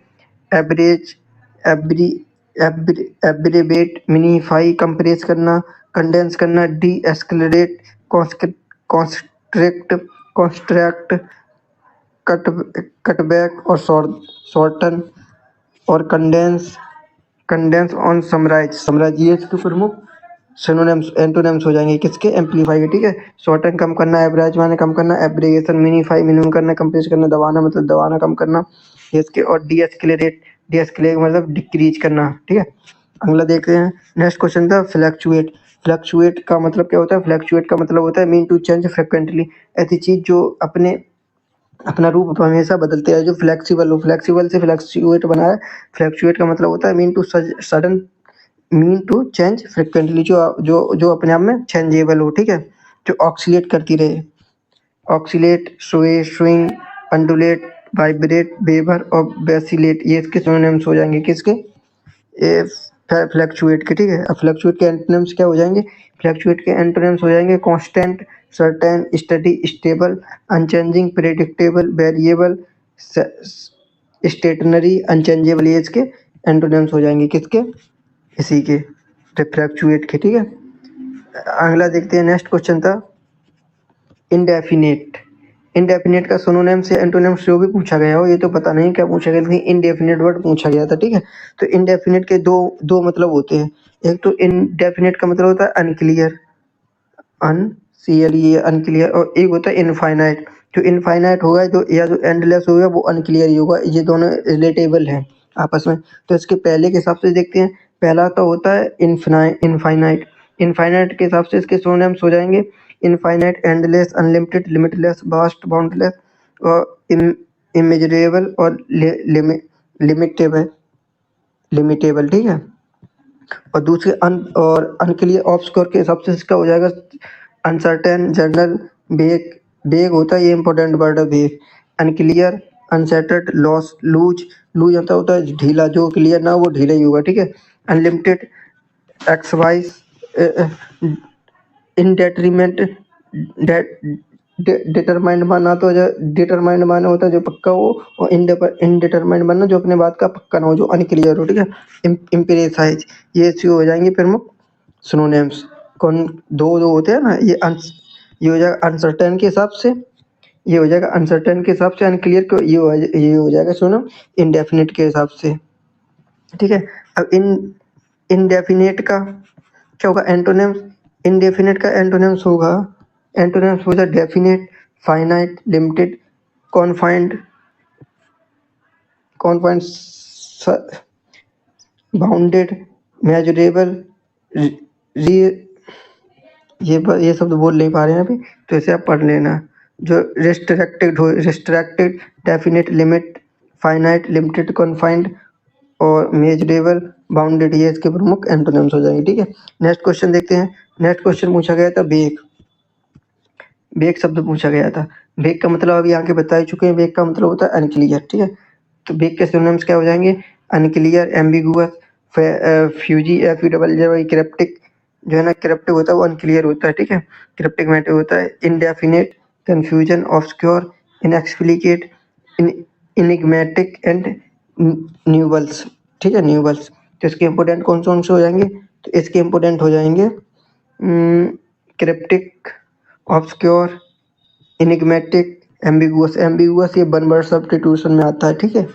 एवरेज, एब्री एब्रीवेट, मिनीफाई कंप्रेस करना, कंडेंस करना, deescalate, constrict, contract, cut cutback और शॉर्टन, और कंडेंस ऑन समराइज ये इसके प्रमुख सिनोनिम्स एंटोनिम्स हो जाएंगे, किसके? एम्पलीफाई के, ठीक है। शॉर्टन कम करना, एवरेज माने कम करना, एब्रिगेशन मिनीफाई मिनिमम करना, कंप्रेस करना दबाना मतलब दबाना कम करना, ये इसके। और डी एस्केलेट मतलब डिक्रीज करना, ठीक है। अगला देखते हैं, नेक्स्ट क्वेश्चन था फ्लक्चुएट। फ्लक्चुएट का मतलब क्या होता है? फ्लक्चुएट का मतलब होता है मीन टू चेंज फ्रिक्वेंटली, ऐसी चीज जो अपना रूप हमेशा बदलते हैं, जो फ्लेक्सिबल हो। फ्लेक्सिबल से फ्लक्चुएट बना है। फ्लक्चुएट का मतलब होता है mean to sudden, mean to change frequently, जो जो जो अपने आप में चेंजेबल हो, ठीक है। जो ऑक्सीलेट करती रहे, ऑक्सीलेट, स्वे, स्विंग, अंडुलेट, वाइब्रेट, वेवर और बेसिलेट, ये इसके सिनोनिम्स हो जाएंगे, किसके? ये फ्लक्चुएट के, ठीक है। अब फ्लक्चुएट के एंटोनिम्स क्या हो जाएंगे? फ्लक्चुएट के एंटोनिम्स हो जाएंगे constant, certain, steady, stable, unchanging, predictable, variable, stationary, unchangeable, ये इसके एंटोनिम्स हो जाएंगे, किसके? इसी के, फ्लक्चुएट के, ठीक है। अगला देखते हैं, नेक्स्ट क्वेश्चन था इंडेफिनेट। इंडेफिनेट का सिनोनिम्स या एंटोनिम्स जो भी पूछा गया हो, ये तो पता नहीं क्या पूछा गया, लेकिन इंडेफिनेट वर्ड पूछा गया था, ठीक है। तो इंडेफिनेट के दो मतलब होते हैं। एक तो इंडेफिनेट का मतलब होता है अनक्लियर, अनक्लियर, और एक होता है इनफाइनाइट। जो इनफाइनाइट होगा जो या जो एंडलेस होगा वो अनक्लियर ही होगा। ये दोनों रिलेटेबल हैं आपस में। तो इसके पहले के हिसाब से देखते हैं। पहला तो होता है इनफाइनाइट। इनफाइनाइट के हिसाब से इसके सिनोनिम्स हो जाएंगे infinite, endless, unlimited, limitless, vast, boundless और इमेजरेबल और लिमिटेबल, ठीक है। और दूसरे अनक्लियर ऑब्सक्योर के हिसाब से इसका हो जाएगा अनसर्टेन, जनरल, बेग। बेग होता है, ये इंपॉर्टेंट वर्ड है vague. Unclear, unsettled, loss, loose होता है ढीला, जो क्लियर ना हो वो ढीला ही होगा, ठीक है। अनलिमिटेड, एक्सवाइज, इनडेटरीमेंट, डिटरमाइंड माना तो डिटरमाइंड माना होता है जो पक्का हो, और इनडिटरमाइंड माना जो अपने बात का पक्का ना हो, जो अनक्लियर हो, ठीक है। इम्प्रेसाइज, ये हो जाएंगे प्रमुख सिनोनिम्स। कौन? दो होते हैं ना, ये हो जाएगा अनसर्टेन के हिसाब से, ये हो जाएगा अनसर्टेन के हिसाब से, अनक्लियर को ये हो जाएगा सुनो इनडेफिनिट के हिसाब से, ठीक है। अब इनडेफिनेट का क्या होगा एंटोनिम्स? इनडेफिनेट का एंटोनिम्स होगा, एंटोनिम्स होगा definite, finite, limited, confined, bounded, measurable, ये शब्द बोल नहीं पा रहे हैं अभी, तो इसे आप पढ़ लेना। जो restricted, definite, limit, finite, limited, confined और मेजरेबल, बाउंडेड, ये इसके प्रमुख एंटोनिम्स हो जाएंगे, ठीक है। नेक्स्ट क्वेश्चन देखते हैं। नेक्स्ट क्वेश्चन पूछा गया था बेग। वेग शब्द पूछा गया था। वेग का मतलब अभी आगे बता ही चुके हैं, वेग का मतलब होता है अनक्लियर, ठीक है। तो वेग के सिनोनिम्स क्या हो जाएंगे? Unclear, ambiguous, fuzzy, FUWY, cryptic. जो है ना क्रिप्टिक होता है वो अनक्लियर होता है, ठीक है। क्रिप्टिक मैटर होता है इनडेफिनेट, कंफ्यूजन, ऑब्सक्योर, इनएक्सप्लिकेट, इनिग्मेटिक एंड न्यूबल्स, ठीक है, न्यूबल्स। तो इसके इंपोर्टेंट कौन कौन से हो जाएंगे? तो इसके इंपोर्टेंट हो जाएंगे क्रिप्टिक, ऑब्सक्योर, इनिग्मेटिक, एम्बिगुअस। एम्बिगुअस ये वन वर्ड सब्स्टिट्यूशन में आता है, ठीक है।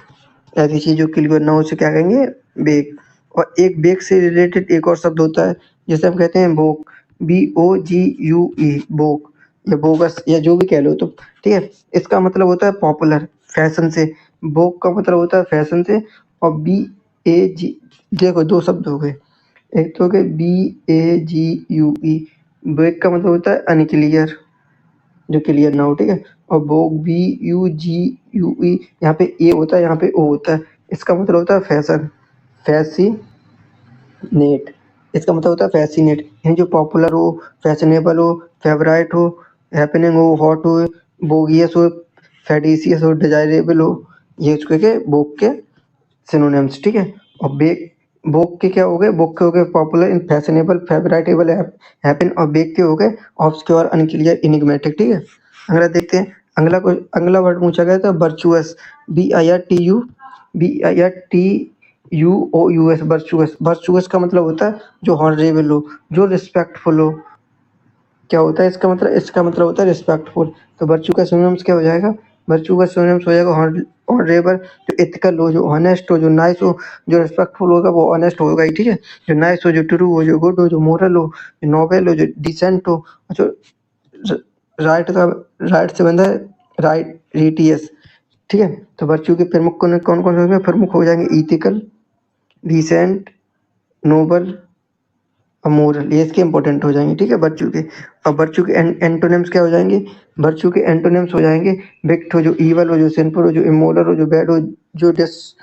ऐसी चीजों क्लियर ना हो उसे क्या कहेंगे? बेग। और एक बेग से रिलेटेड एक और शब्द होता है जिसे हम कहते हैं बोक, BOGUE, बोक या बोगस या जो भी कह लो, तो ठीक है। इसका मतलब होता है पॉपुलर, फैशन से। बोक का मतलब होता है फैशन से। और BAG, देखो दो शब्द हो गए, एक तो हो गए BAGUE, बेग का मतलब होता है अनक्लियर, जो क्लियर ना हो, ठीक है। और बोग, BUGUE, यहाँ पे ए होता है, यहाँ पे ओ होता है। इसका मतलब होता है फैशन, फैसिनेट। इसका मतलब होता है फैसिनेट, यानी जो पॉपुलर हो, फैशनेबल हो, फेवराइट हो, हैपनिंग हो, हॉट हो, बोगियस हो, फेडिशियस हो, डिजायरेबल हो। ये उसके के बोग के सिनोनिम्स, ठीक है। और बेक, बोक के क्या हो गए? बोक के हो गए पॉपुलर, इन फैशनेबल, फेवरेटेबल, हैपन। और बेक के हो गए ऑब्सक्योर, अनक्लियर, इनिग्मेटिक, ठीक है। अगला देखते हैं। अगला वर्ड पूछा गया था वर्चुअस, BIRTUOUS, वर्चुअस। वर्चुअस का मतलब होता है जो हॉनरेबल हो, जो रिस्पेक्टफुल हो। क्या होता है इसका मतलब? इसका मतलब होता है रिस्पेक्टफुल। तो वर्चू का सिनोनिम्स क्या हो जाएगा? वर्चू का सिनोनिम्स हो जाएगा ऑनरेबल, जो एथिकल हो, जो ऑनेस्ट हो, जो नाइस हो। जो रिस्पेक्टफुल होगा वो ऑनेस्ट होगा ही, ठीक है। जो नाइस हो, जो ट्रू हो, जो गुड हो, जो मोरल हो, जो नोबल हो, जो डिसेंट हो, जो राइट का, राइट से बंधा है, राइटियस, ठीक है। तो वर्चू के प्रमुख कौन कौन कौन से होंगे? प्रमुख हो जाएंगे इथिकल, डिसेंट, नोबल और मोरल। ये इसके इंपॉर्टेंट हो जाएंगे, ठीक है, वर्चू के। और वर्चू के एंटोनिम्स क्या हो जाएंगे? वर्चू के एंटोनिम्स हो जाएंगे विक्ट हो, जो ईवल हो, जो सिंपल हो, जो इमोरल हो, जो बैड हो, जो डिस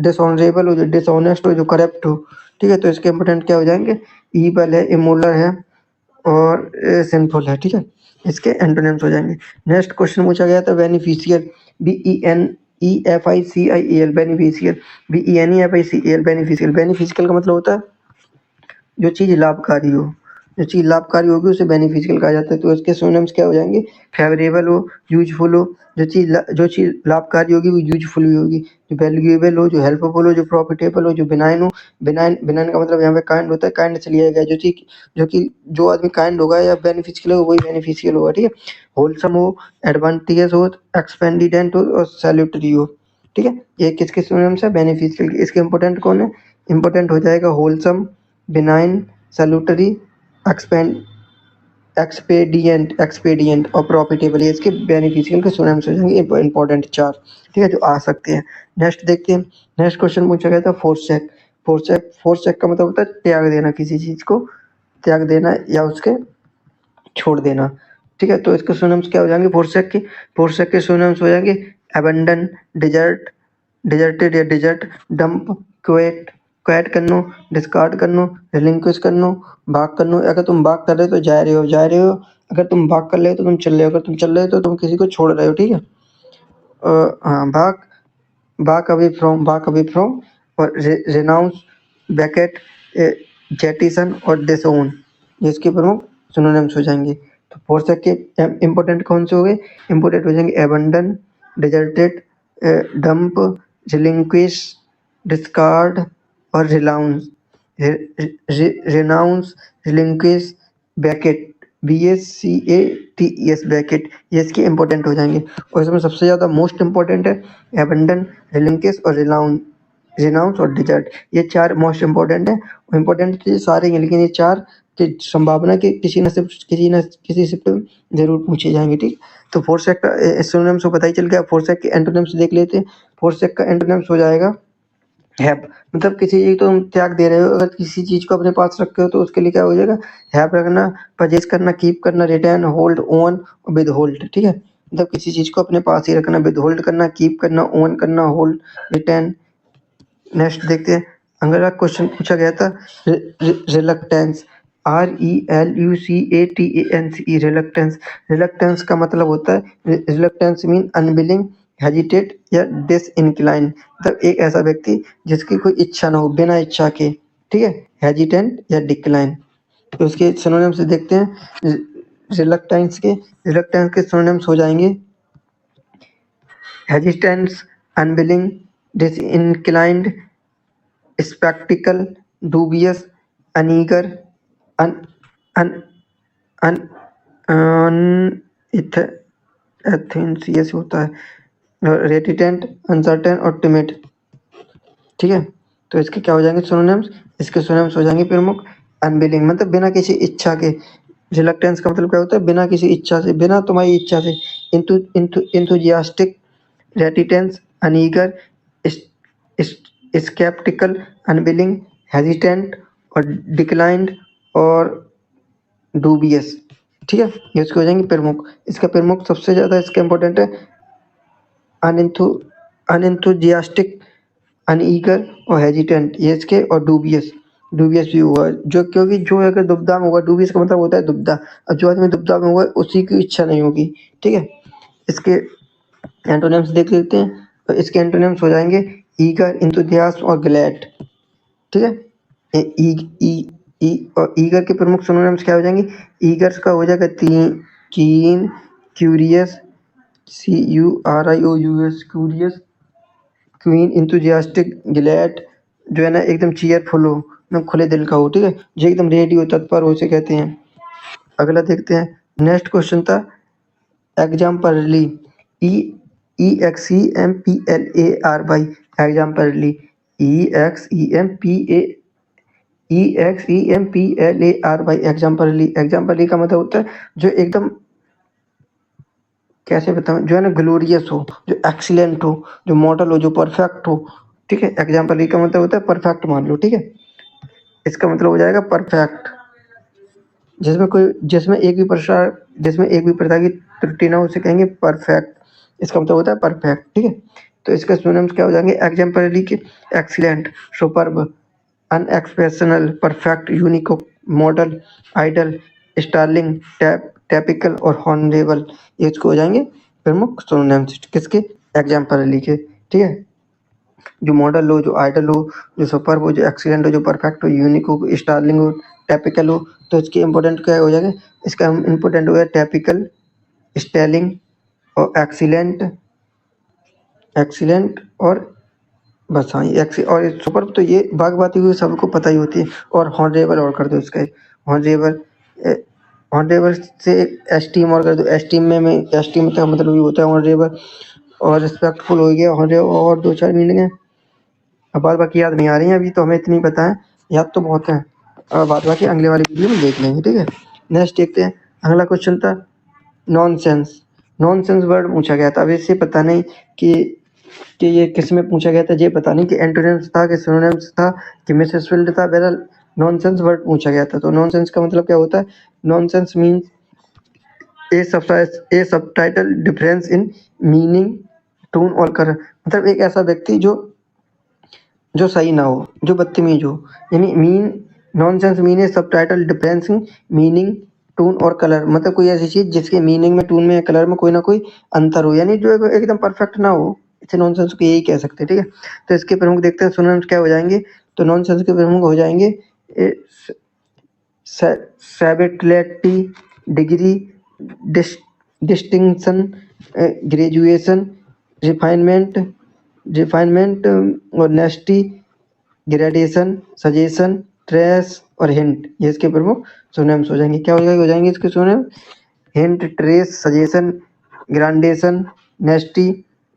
डिसऑनरेबल हो, जो डिसऑनेस्ट हो, जो करप्ट हो, ठीक है। तो इसके इंपॉर्टेंट क्या हो जाएंगे? ईवल है, इमोरल है और सिंफुल है, ठीक है। इसके एंटोनिम्स हो जाएंगे। नेक्स्ट क्वेश्चन पूछा गया था beneficial, BENEFICIAL, beneficial, BENEFICAL, beneficial. Beneficial का मतलब होता है जो चीज़ लाभकारी हो, जो चीज़ लाभकारी होगी उसे बेनिफिशियल कहा जाता है। तो इसके सिनोनिम्स क्या हो जाएंगे? फेवरेबल हो, यूजफुल हो। जो चीज़ लाभकारी होगी वो यूजफुल भी होगी। जो वैल्यूएबल हो, जो हेल्पफुल हो, जो प्रॉफिटेबल हो, जो बिनाइन हो। बिनाइन का मतलब यहाँ पे काइंड होता है, काइंड से लिया गया। जो आदमी काइंड होगा या बेनिफिशियल होगा वही बेनिफिशियल होगा, ठीक है। होलसम हो, एडवांटेजियस हो, एक्सपेंडिडेंट हो और सैल्यूटरी हो, ठीक है। ये किसके सिनोनिम्स है? बेनिफिशियल के। इसके इंपॉर्टेंट कौन है? इंपॉर्टेंट हो जाएगा होलसम, बिनाइन, सैल्यूटरी, एक्सपेंड एक्सपेडिएंट और प्रॉफिटेबल। ये इसके बेनिफिशियल के सिनोनिम्स हो जाएंगे, इंपॉर्टेंट चार, ठीक है, जो आ सकते हैं। नेक्स्ट देखते हैं। नेक्स्ट क्वेश्चन पूछा गया था फोरसेक। फोरसेक का मतलब होता है त्याग देना, किसी चीज को त्याग देना या उसके छोड़ देना, ठीक है। तो इसके सिनोनिम्स क्या हो जाएंगे फोरसेक के? फोरसेक के सिनोनिम्स हो जाएंगे अबंडन, डिजर्ट, डिजर्टेड या डिजर्ट, डंप, क्वेट, क्वेट करनो, डिस्कार्ड करनो, रिलिंक्विश करनो, भाग करनो। अगर तुम भाग कर रहे हो तो जा रहे हो। अगर तुम भाग कर रहे हो तो तुम चल रहे हो। अगर तुम चल रहे हो तो तुम किसी को छोड़ रहे हो, ठीक है। हाँ, भाग, भाग अवे फ्रॉम और रेनाउंस, बैकेट, जेटिसन और डिसोन। ये इसके प्रमुख सिनोनिम्स हो जाएंगे। तो फोरसेक के इंपॉर्टेंट कौन से हो गए? इंपॉर्टेंट हो जाएंगे abandon, deserted, dump, relinquish, discard और रिलाउंस। रेनाउंस, रिलिंक्विश, बैकेट, BACATES, बैकेट। ये इसके इंपॉर्टेंट हो जाएंगे। और इसमें सबसे ज़्यादा मोस्ट इंपॉर्टेंट है एबंडन, रिलिंक्विश और रिनाउंस और डिजर्ट। ये चार मोस्ट इंपॉर्टेंट है। इंपॉर्टेंट चीज सारे हैं, लेकिन ये चार की संभावना कि किसी न किसी से तो जरूर पूछे जाएंगे, ठीक। तो फोरसेक का सिनोनिम्स को पता ही चल गया। फोरसेक के एंटोनिम्स देख लेते हैं। फोरसेक का एंटोनिम्स हो जाएगा हैव, मतलब किसी चीज को तुम त्याग दे रहे हो। अगर किसी चीज को अपने पास रखे हो तो उसके लिए क्या हो जाएगा? हैव रखना, परचेज करना, कीप करना, रिटर्न, होल्ड, ओन और विद होल्ड, ठीक है। मतलब किसी चीज को अपने पास ही रखना, विद होल्ड करना, कीप करना, ओन करना, होल्ड, रिटर्न। नेक्स्ट देखते हैं। अगला क्वेश्चन पूछा गया था रिलक्टेंस, RELUCATANCE, रिलक्टेंस। रिलक्टेंस का मतलब होता है, रिलक्टेंस मीन अनविलिंग, हेजिटेट या डिसइंक्लाइन, मतलब एक ऐसा व्यक्ति जिसकी कोई इच्छा ना हो, बिना इच्छा के, ठीक है, हेजिटेंट या डिक्लाइन। तो उसके सिनोनिम्स देखते हैं रिलक्टेंस के। रिलक्टेंस के सिनोनिम्स हो जाएंगे हेजिटेंस, अनविलिंग, डिसइंक्लाइंड, स्पेक्टिकल, डूबियस, अनीगर, अन अन अन एथेंसियस होता है, रेटिटेंट, अनसर्टेन और टिमिड, ठीक है। तो इसके क्या हो जाएंगे सिनोनिम्स? इसके सिनोनिम्स हो जाएंगे प्रमुख, अनविलिंग मतलब बिना किसी इच्छा के, रिलक्टेंस का मतलब क्या होता है, बिना किसी इच्छा से, बिना तुम्हारी इच्छा से, इंथुजियास्टिक, रेटिटेंस, अनईगर, स्केप्टिकल, अनविलिंग, हेजिटेंट और डिक्लाइंड और डूबियस, ठीक है। ये उसके हो जाएंगे प्रमुख। इसका प्रमुख सबसे ज्यादा इसका इंपॉर्टेंट है अनइंथुजियास्टिक, अनईगर और हेजिटेंट, ये इसके, और डूबियस, डूबियस भी हुआ जो, क्योंकि जो अगर दुबदा में होगा, डूबियस का मतलब होता है दुबदा, और जो आदमी दुबदा में होगा उसी की इच्छा नहीं होगी, ठीक है। इसके एंटोनिम्स देख लेते हैं। तो इसके एंटोनिम्स हो जाएंगे ईगर, इंथुजियास्ट और ग्लैड, ठीक है। और ईगर के प्रमुख सिनोनिम्स क्या हो जाएंगे? ईगर्स का हो जाएगा कीन, curious, CURIOUS, curious, queen, enthusiastic, glad, जो है ना एकदम चीयरफुल हो, एकदम खुले दिल का हो, ठीक है, जो एकदम रेडी हो, तत्पर हो, उसे कहते हैं। अगला देखते हैं, नेक्स्ट क्वेश्चन था exemplary, EXEMPLARY, exemplary, EXEMPLARY, exemplary. Exemplary का मतलब होता है जो एकदम, कैसे बताऊं, जो है ना ग्लोरियस हो, जो एक्सीलेंट हो, जो मॉडल हो, जो परफेक्ट हो, ठीक है। एग्जाम्पलरी का मतलब होता है परफेक्ट, मान लो, ठीक है। इसका मतलब हो जाएगा परफेक्ट, जिसमें एक भी प्रकार की त्रुटि ना हो, उसे कहेंगे परफेक्ट। इसका मतलब होता है परफेक्ट, ठीक है। तो इसका सिनोनिम्स क्या हो जाएंगे एग्जाम्पलरी के? Excellent, superb, unexceptional, perfect, unique, model, ideal, sterling, typical और हॉनरेबल, ये इसको हो जाएंगे प्रमुख सिनोनिम्स किसके? एग्जाम्पलरी के, ठीक है। जो मॉडल हो, जो आइडल हो, जो सुपर्ब हो, जो एक्सीलेंट हो, जो परफेक्ट हो, यूनिक हो, स्टार्लिंग हो, टैपिकल हो, तो इसके इंपॉर्टेंट क्या हो जाएगा? इसका इंपॉर्टेंट हो गया टैपिकल, स्टार्लिंग और एक्सीलेंट, एक्सीलेंट और बस, हाँ, ये और सुपर, तो ये बाग बाती हुई सबको पता ही होती है। और हॉनरेबल और कर दो इसका, हॉनरेबल, हॉनरेबल से एस्टीम और कर दो, एस्टीम में एस्टीम का मतलब ये होता है हॉनरेबल, और रिस्पेक्टफुल हो गया हॉनरेबल, और दो चार मीनिंग है, अब बाद बाकी याद नहीं आ रही है अभी, तो हमें इतनी पता है, याद तो बहुत है, और बाद बाकी अगले वाली वीडियो में देख लेंगे, ठीक है। नेक्स्ट देखते हैं, अगला क्वेश्चन था नॉनसेंस। नॉनसेंस वर्ड पूछा गया था, अब इससे पता नहीं कि ये किस में पूछा गया था, ये पता नहीं कि एंटोनिम्स था कि सिनोनिम्स था कि मिसेस फील्ड था, बहरहाल नॉनसेंस वर्ड पूछा गया था। तो नॉनसेंस का मतलब क्या होता है? Nonsense means A subtitle difference in meaning, tone और कलर, मतलब एक ऐसा व्यक्ति जो सही ना हो, जो बदतमीज हो, यानी नॉनसेंस मीन है subtitle difference in meaning, tone और कलर, मतलब कोई ऐसी चीज जिसके मीनिंग में, टोन में या कलर में कोई ना कोई अंतर हो, यानी जो एकदम परफेक्ट ना हो, इसे नॉनसेंस को यही कह सकते हैं, ठीक है। तो इसके प्रमुख देखते हैं सिनोनिम्स क्या हो जाएंगे। तो नॉनसेंस के प्रमुख हो जाएंगे सैबिलिटी, degree, distinction, graduation, refinement, honesty, gradation, suggestion, trace और हिंट, ये इसके प्रमुख सिनोनिम्स हो जाएंगे। क्या हो जाएंगे इसके synonym? Hint, trace, suggestion, ग्रांडेशन, नेस्टी,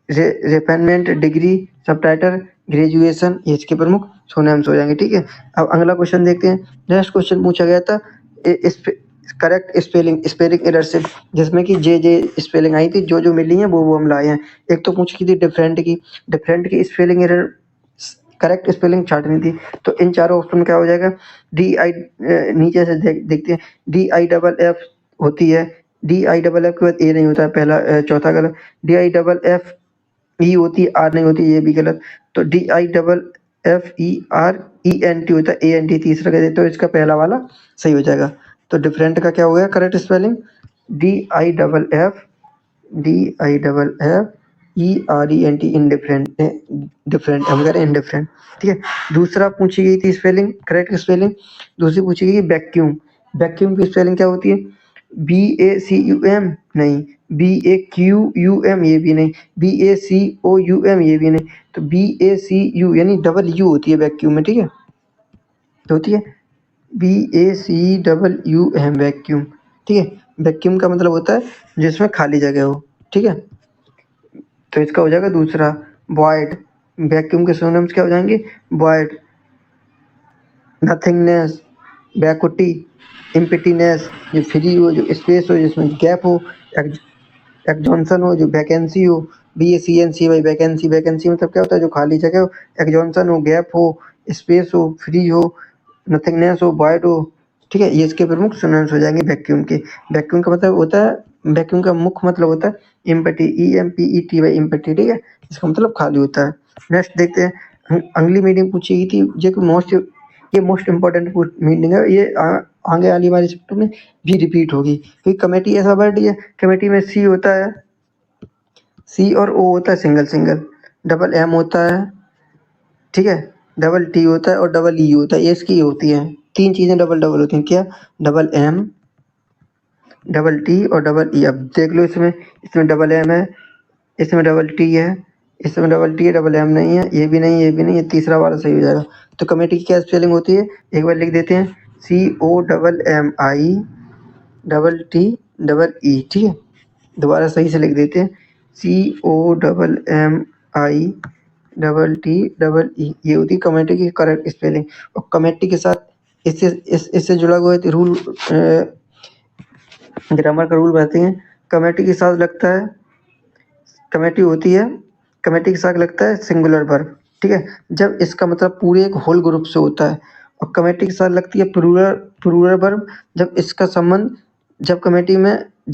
refinement, degree, subtitle, graduation, ये इसके प्रमुख सिनोनिम्स हो जाएंगे, ठीक है। अब अगला क्वेश्चन देखते हैं। नेक्स्ट क्वेश्चन पूछा गया था करेक्ट स्पेलिंग एरर से, जिसमें कि जे स्पेलिंग आई थी, जो मिली है वो हम लाए हैं। एक तो पूछी थी डिफरेंट की स्पेलिंग एरर, करेक्ट स्पेलिंग छाटनी थी। तो इन चारों ऑप्शन में क्या हो जाएगा? नीचे से देखते हैं, DIFF होती है, DIFF के बाद ए नहीं होता है, पहला चौथा गलत। DIFF ई होती है, आर नहीं होती, ये भी गलत। तो DIFF FERENT होता है, ANT तीसरा कह देते, तो इसका पहला वाला सही हो जाएगा। तो डिफरेंट का क्या हो गया correct spelling? DIFFERENT, indifferent, different हम कह रहे हैं इनडिफरेंट, ठीक है। दूसरा पूछी गई थी स्पेलिंग, करेक्ट स्पेलिंग। दूसरी पूछी गई वैक्यूम। वैक्यूम की स्पेलिंग क्या होती है? VACUM नहीं, VAQUM ये भी नहीं, VACOUM ये भी नहीं, तो VACU यानी डबल यू होती है वैक्यूम में, ठीक है। तो होती है VACUM वैक्यूम, ठीक है। वैक्यूम का मतलब होता है जिसमें खाली जगह हो, ठीक है। तो इसका हो जाएगा दूसरा वॉइड। वैक्यूम के सिनोनिम्स क्या हो जाएंगे? वॉइड, नथिंगनेस, वैकुटी, एम्प्टीनेस, जो फ्री हो, जो स्पेस हो, जिसमें गैप हो, एक्सजॉन्सन हो, जो वैकेंसी हो, VACNCY वैकेंसी। वैकेंसी मतलब क्या होता है? जो खाली जगह हो, एक्सजॉन्सन हो, गैप हो, स्पेस हो, फ्री हो, नथिंगनेस हो, वॉइड हो, ठीक है। ये इसके प्रमुख सिनोनिम्स हो जाएंगे वैक्यूम के। वैक्यूम का मतलब होता है, वैक्यूम का मुख्य मतलब होता है एम्प्टी, EMPETY एम्प्टी, ठीक है। इसका मतलब खाली होता है। नेक्स्ट देखते हैं, अगली मीटिंग पूछी गई थी, ये मोस्ट इंपॉर्टेंट मीटिंग है, ये आगे आने वाले चैप्टर में भी रिपीट होगी, क्योंकि कमेटी ऐसा वर्ड है, कमेटी में C होता है, C और O होता है सिंगल सिंगल, डबल M होता है, ठीक है, डबल T होता है और डबल E होता है, ये इसकी होती है। तीन चीजें डबल डबल होती हैं, क्या? डबल M, डबल T और डबल E। अब देख लो, इसमें डबल M है, इसमें डबल T है, इसमें डबल T है, डबल M नहीं है, ये भी नहीं, ये भी नहीं, ये तीसरा वाला सही हो जाएगा। तो कमेटी की क्या स्पेलिंग होती है? एक बार लिख देते हैं, COMMI double T double E, ठीक है। दोबारा सही से लिख देते हैं, COMMI double T double E, ये होती है कमेटी की करेक्ट स्पेलिंग। और कमेटी के साथ इससे जुड़ा हुआ रूल, ग्रामर का रूल बताते हैं। कमेटी के साथ लगता है, कमेटी होती है, कमेटी के साथ लगता है सिंगुलर वर्ब, ठीक है, जब इसका मतलब पूरे एक होल ग्रुप से होता है। और कमेटी के साथ लगती है प्लूरल वर्ब, जब इसका संबंध, जब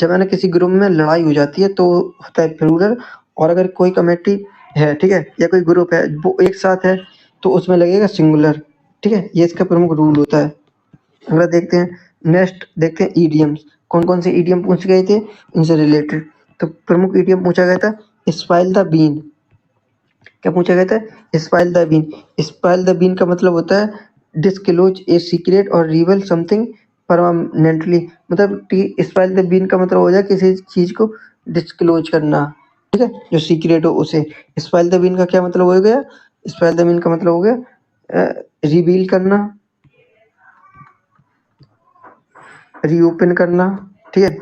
है ना किसी ग्रुप में लड़ाई हो जाती है तो होता है प्लूरल। और अगर कोई कमेटी है, ठीक है, या कोई ग्रुप है वो एक साथ है, तो उसमें लगेगा सिंगुलर, ठीक है। ये इसका प्रमुख रूल होता है। अगला देखते हैं, नेक्स्ट देखते हैं ईडियम्स। कौन कौन से ईडियम पूछे गए थे इनसे रिलेटेड? तो प्रमुख ईडियम पूछा गया था स्पाइल द बीन। क्या पूछा गया था? Spill the bean. Spill the bean का मतलब होता है डिस्क्लोज ए सीक्रेट और रिवील समथिंग परमानेंटली। मतलब स्पाइल द बीन का मतलब हो जाए किसी चीज को डिस्क्लोज करना, ठीक है, जो सीक्रेट हो उसे। स्पाइल द बीन का क्या मतलब हो गया? स्पाइल द बीन का मतलब हो गया रिवील करना, रीओपन करना, ठीक है,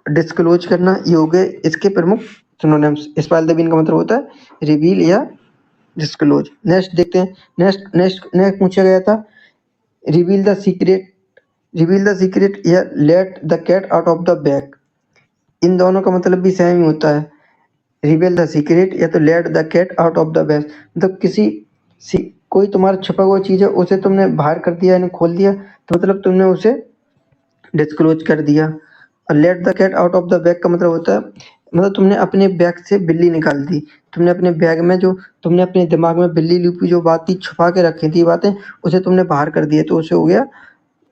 डिस्क्लोज करना, ये हो गए इसके प्रमुख सिनोनिम्स। स्पाइल द बीन का मतलब होता है रिवील या डिस्क्लोज। नेक्स्ट देखते हैं, नेक्स्ट पूछा गया था reveal the secret, reveal the secret या let the cat out of the bag. इन दोनों का मतलब भी सेम ही होता है, रिवील द सीक्रेट या तो let the cat out of the bag. मतलब कोई तुम्हारा छुपा हुआ चीज है, उसे तुमने बाहर कर दिया, यानी खोल दिया, तो मतलब तुमने उसे डिस्क्लोज कर दिया। और let the cat out of the bag का मतलब होता है, मतलब तुमने अपने बैग से बिल्ली निकाल दी, तुमने अपने बैग में जो तुमने अपने दिमाग में बिल्ली लुपी जो बात थी, छुपा के रखी थी बातें, उसे तुमने बाहर कर दिया, तो उसे हो गया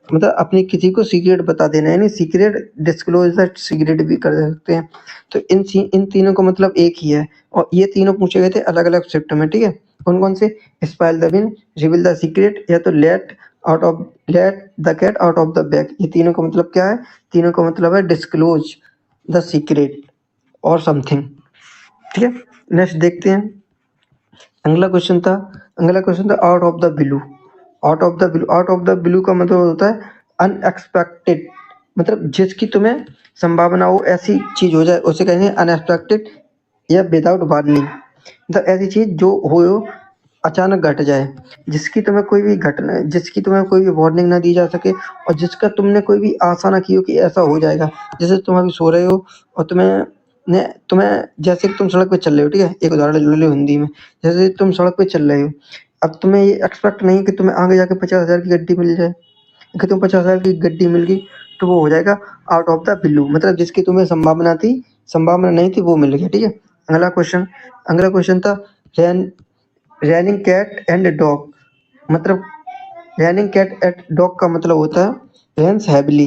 मतलब अपनी किसी को सीक्रेट बता देना, यानी सीक्रेट डिस्क्लोज द सीक्रेट भी कर सकते हैं। तो इन तीनों का मतलब एक ही है, और ये तीनों पूछे गए थे अलग अलग शिफ्ट में, ठीक है। कौन कौन से? Spill the bean, reveal the secret, या तो let the cat out of the bag. ये तीनों का मतलब क्या है? तीनों का मतलब है डिस्क्लोज द सीक्रेट और समथिंग, ठीक है। नेक्स्ट देखते हैं, अगला क्वेश्चन था out of the blue. Out of the blue का मतलब होता है अनएक्सपेक्टेड, मतलब जिसकी तुम्हें संभावना हो ऐसी चीज हो जाए, उसे कहेंगे अनएक्सपेक्टेड या विदाउट वार्निंग। मतलब ऐसी चीज जो हो अचानक घट जाए, जिसकी तुम्हें कोई भी वार्निंग ना दी जा सके, और जिसका तुमने कोई भी आशा ना की हो कि ऐसा हो जाएगा। जैसे तुम अभी सो रहे हो और तुम्हें जैसे कि तुम सड़क पे चल रहे हो, ठीक है, एक उदाहरण ले लो हिंदी में। जैसे तुम सड़क पे चल रहे हो, अब तुम्हें ये एक्सपेक्ट नहीं कि तुम्हें आगे जाके 50,000 की गड्डी मिल जाए। अगर तुम्हें 50,000 की गड्डी मिल गई तो वो हो जाएगा आउट ऑफ द ब्लू, मतलब जिसकी तुम्हें संभावना नहीं थी वो मिल गया, ठीक है। अगला क्वेश्चन था रैनिंग कैट एंड डॉग। मतलब रनिंग कैट एट डॉग का मतलब होता है रन्स हैविली।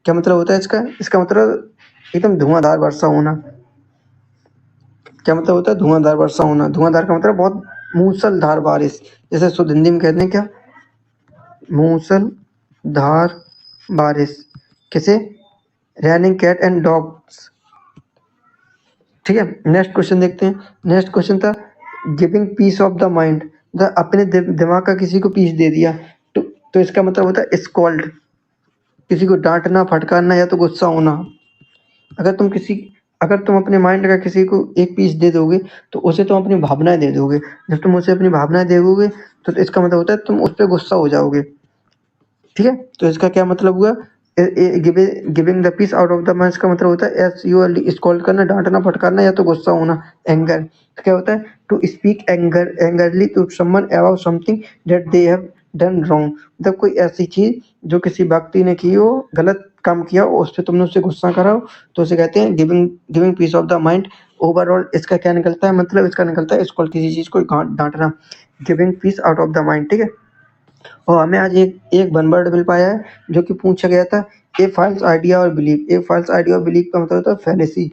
क्या मतलब होता है इसका मतलब एकदम धुआंधार वर्षा होना। क्या मतलब होता है धुआंधार वर्षा होना। धुआंधार का मतलब बहुत मूसलधार बारिश। जैसे शुद्ध हिंदी में कहते हैं क्या, मूसलधार बारिश। किसे, रनिंग कैट एंड डॉग्स। ठीक है, नेक्स्ट क्वेश्चन देखते हैं। नेक्स्ट क्वेश्चन था giving piece of the mind. अपने दिमाग का किसी को पीस दे दिया। तो इसका मतलब होता है स्कॉल्ड, किसी को डांटना, फटकारना या तो गुस्सा होना। अगर तुम किसी अगर तुम अपने माइंड का किसी को एक पीस दे दोगे तो उसे तुम अपनी भावनाएं दे दोगे। जब तुम उसे अपनी भावनाएं दे दोगे तो इसका मतलब होता है तुम उस पर गुस्सा हो जाओगे। ठीक है, तो इसका क्या मतलब हुआ, giving the piece out of the mind का मतलब होता है एस यू स्कॉल्ड करना, डांटना, फटकारना या तो गुस्सा होना। एंगर तो क्या होता है, to speak angrily to someone about something that they have done wrong. मतलब कोई ऐसी चीज जो किसी व्यक्ति ने की हो, गलत काम किया हो, उस पर तुमने उससे गुस्सा करा हो, तो उसे कहते हैं giving piece of the mind. Overall इसका क्या निकलता है, मतलब इसका निकलता है स्कॉल्ड, किसी चीज को डांटना, giving piece out of the mind. ठीक है, और हमें आज एक वन वर्ड मिल पाया है जो कि पूछा गया था, ए फॉल्स आइडिया और बिलीफ। ए फॉल्स आइडिया और बिलीफ का मतलब होता है फैलेसी,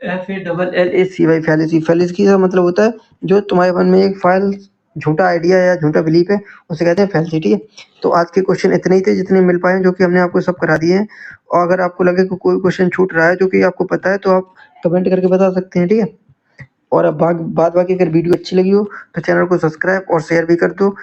FALLACY। फैलेसी, फैलेसी का मतलब होता है जो तुम्हारे मन में एक फॉल्स झूठा आइडिया या झूठा बिलीफ है, उसे कहते हैं फैलेसी। ठीक है, तो आज के क्वेश्चन इतने ही थे जितने मिल पाए, जो कि हमने आपको सब करा दिए हैं। और अगर आपको लगे कि कोई क्वेश्चन छूट रहा है जो कि आपको पता है तो आप कमेंट करके बता सकते हैं। ठीक है, और अब बाद बाकी अगर वीडियो अच्छी लगी हो तो चैनल को सब्सक्राइब और शेयर भी कर दो,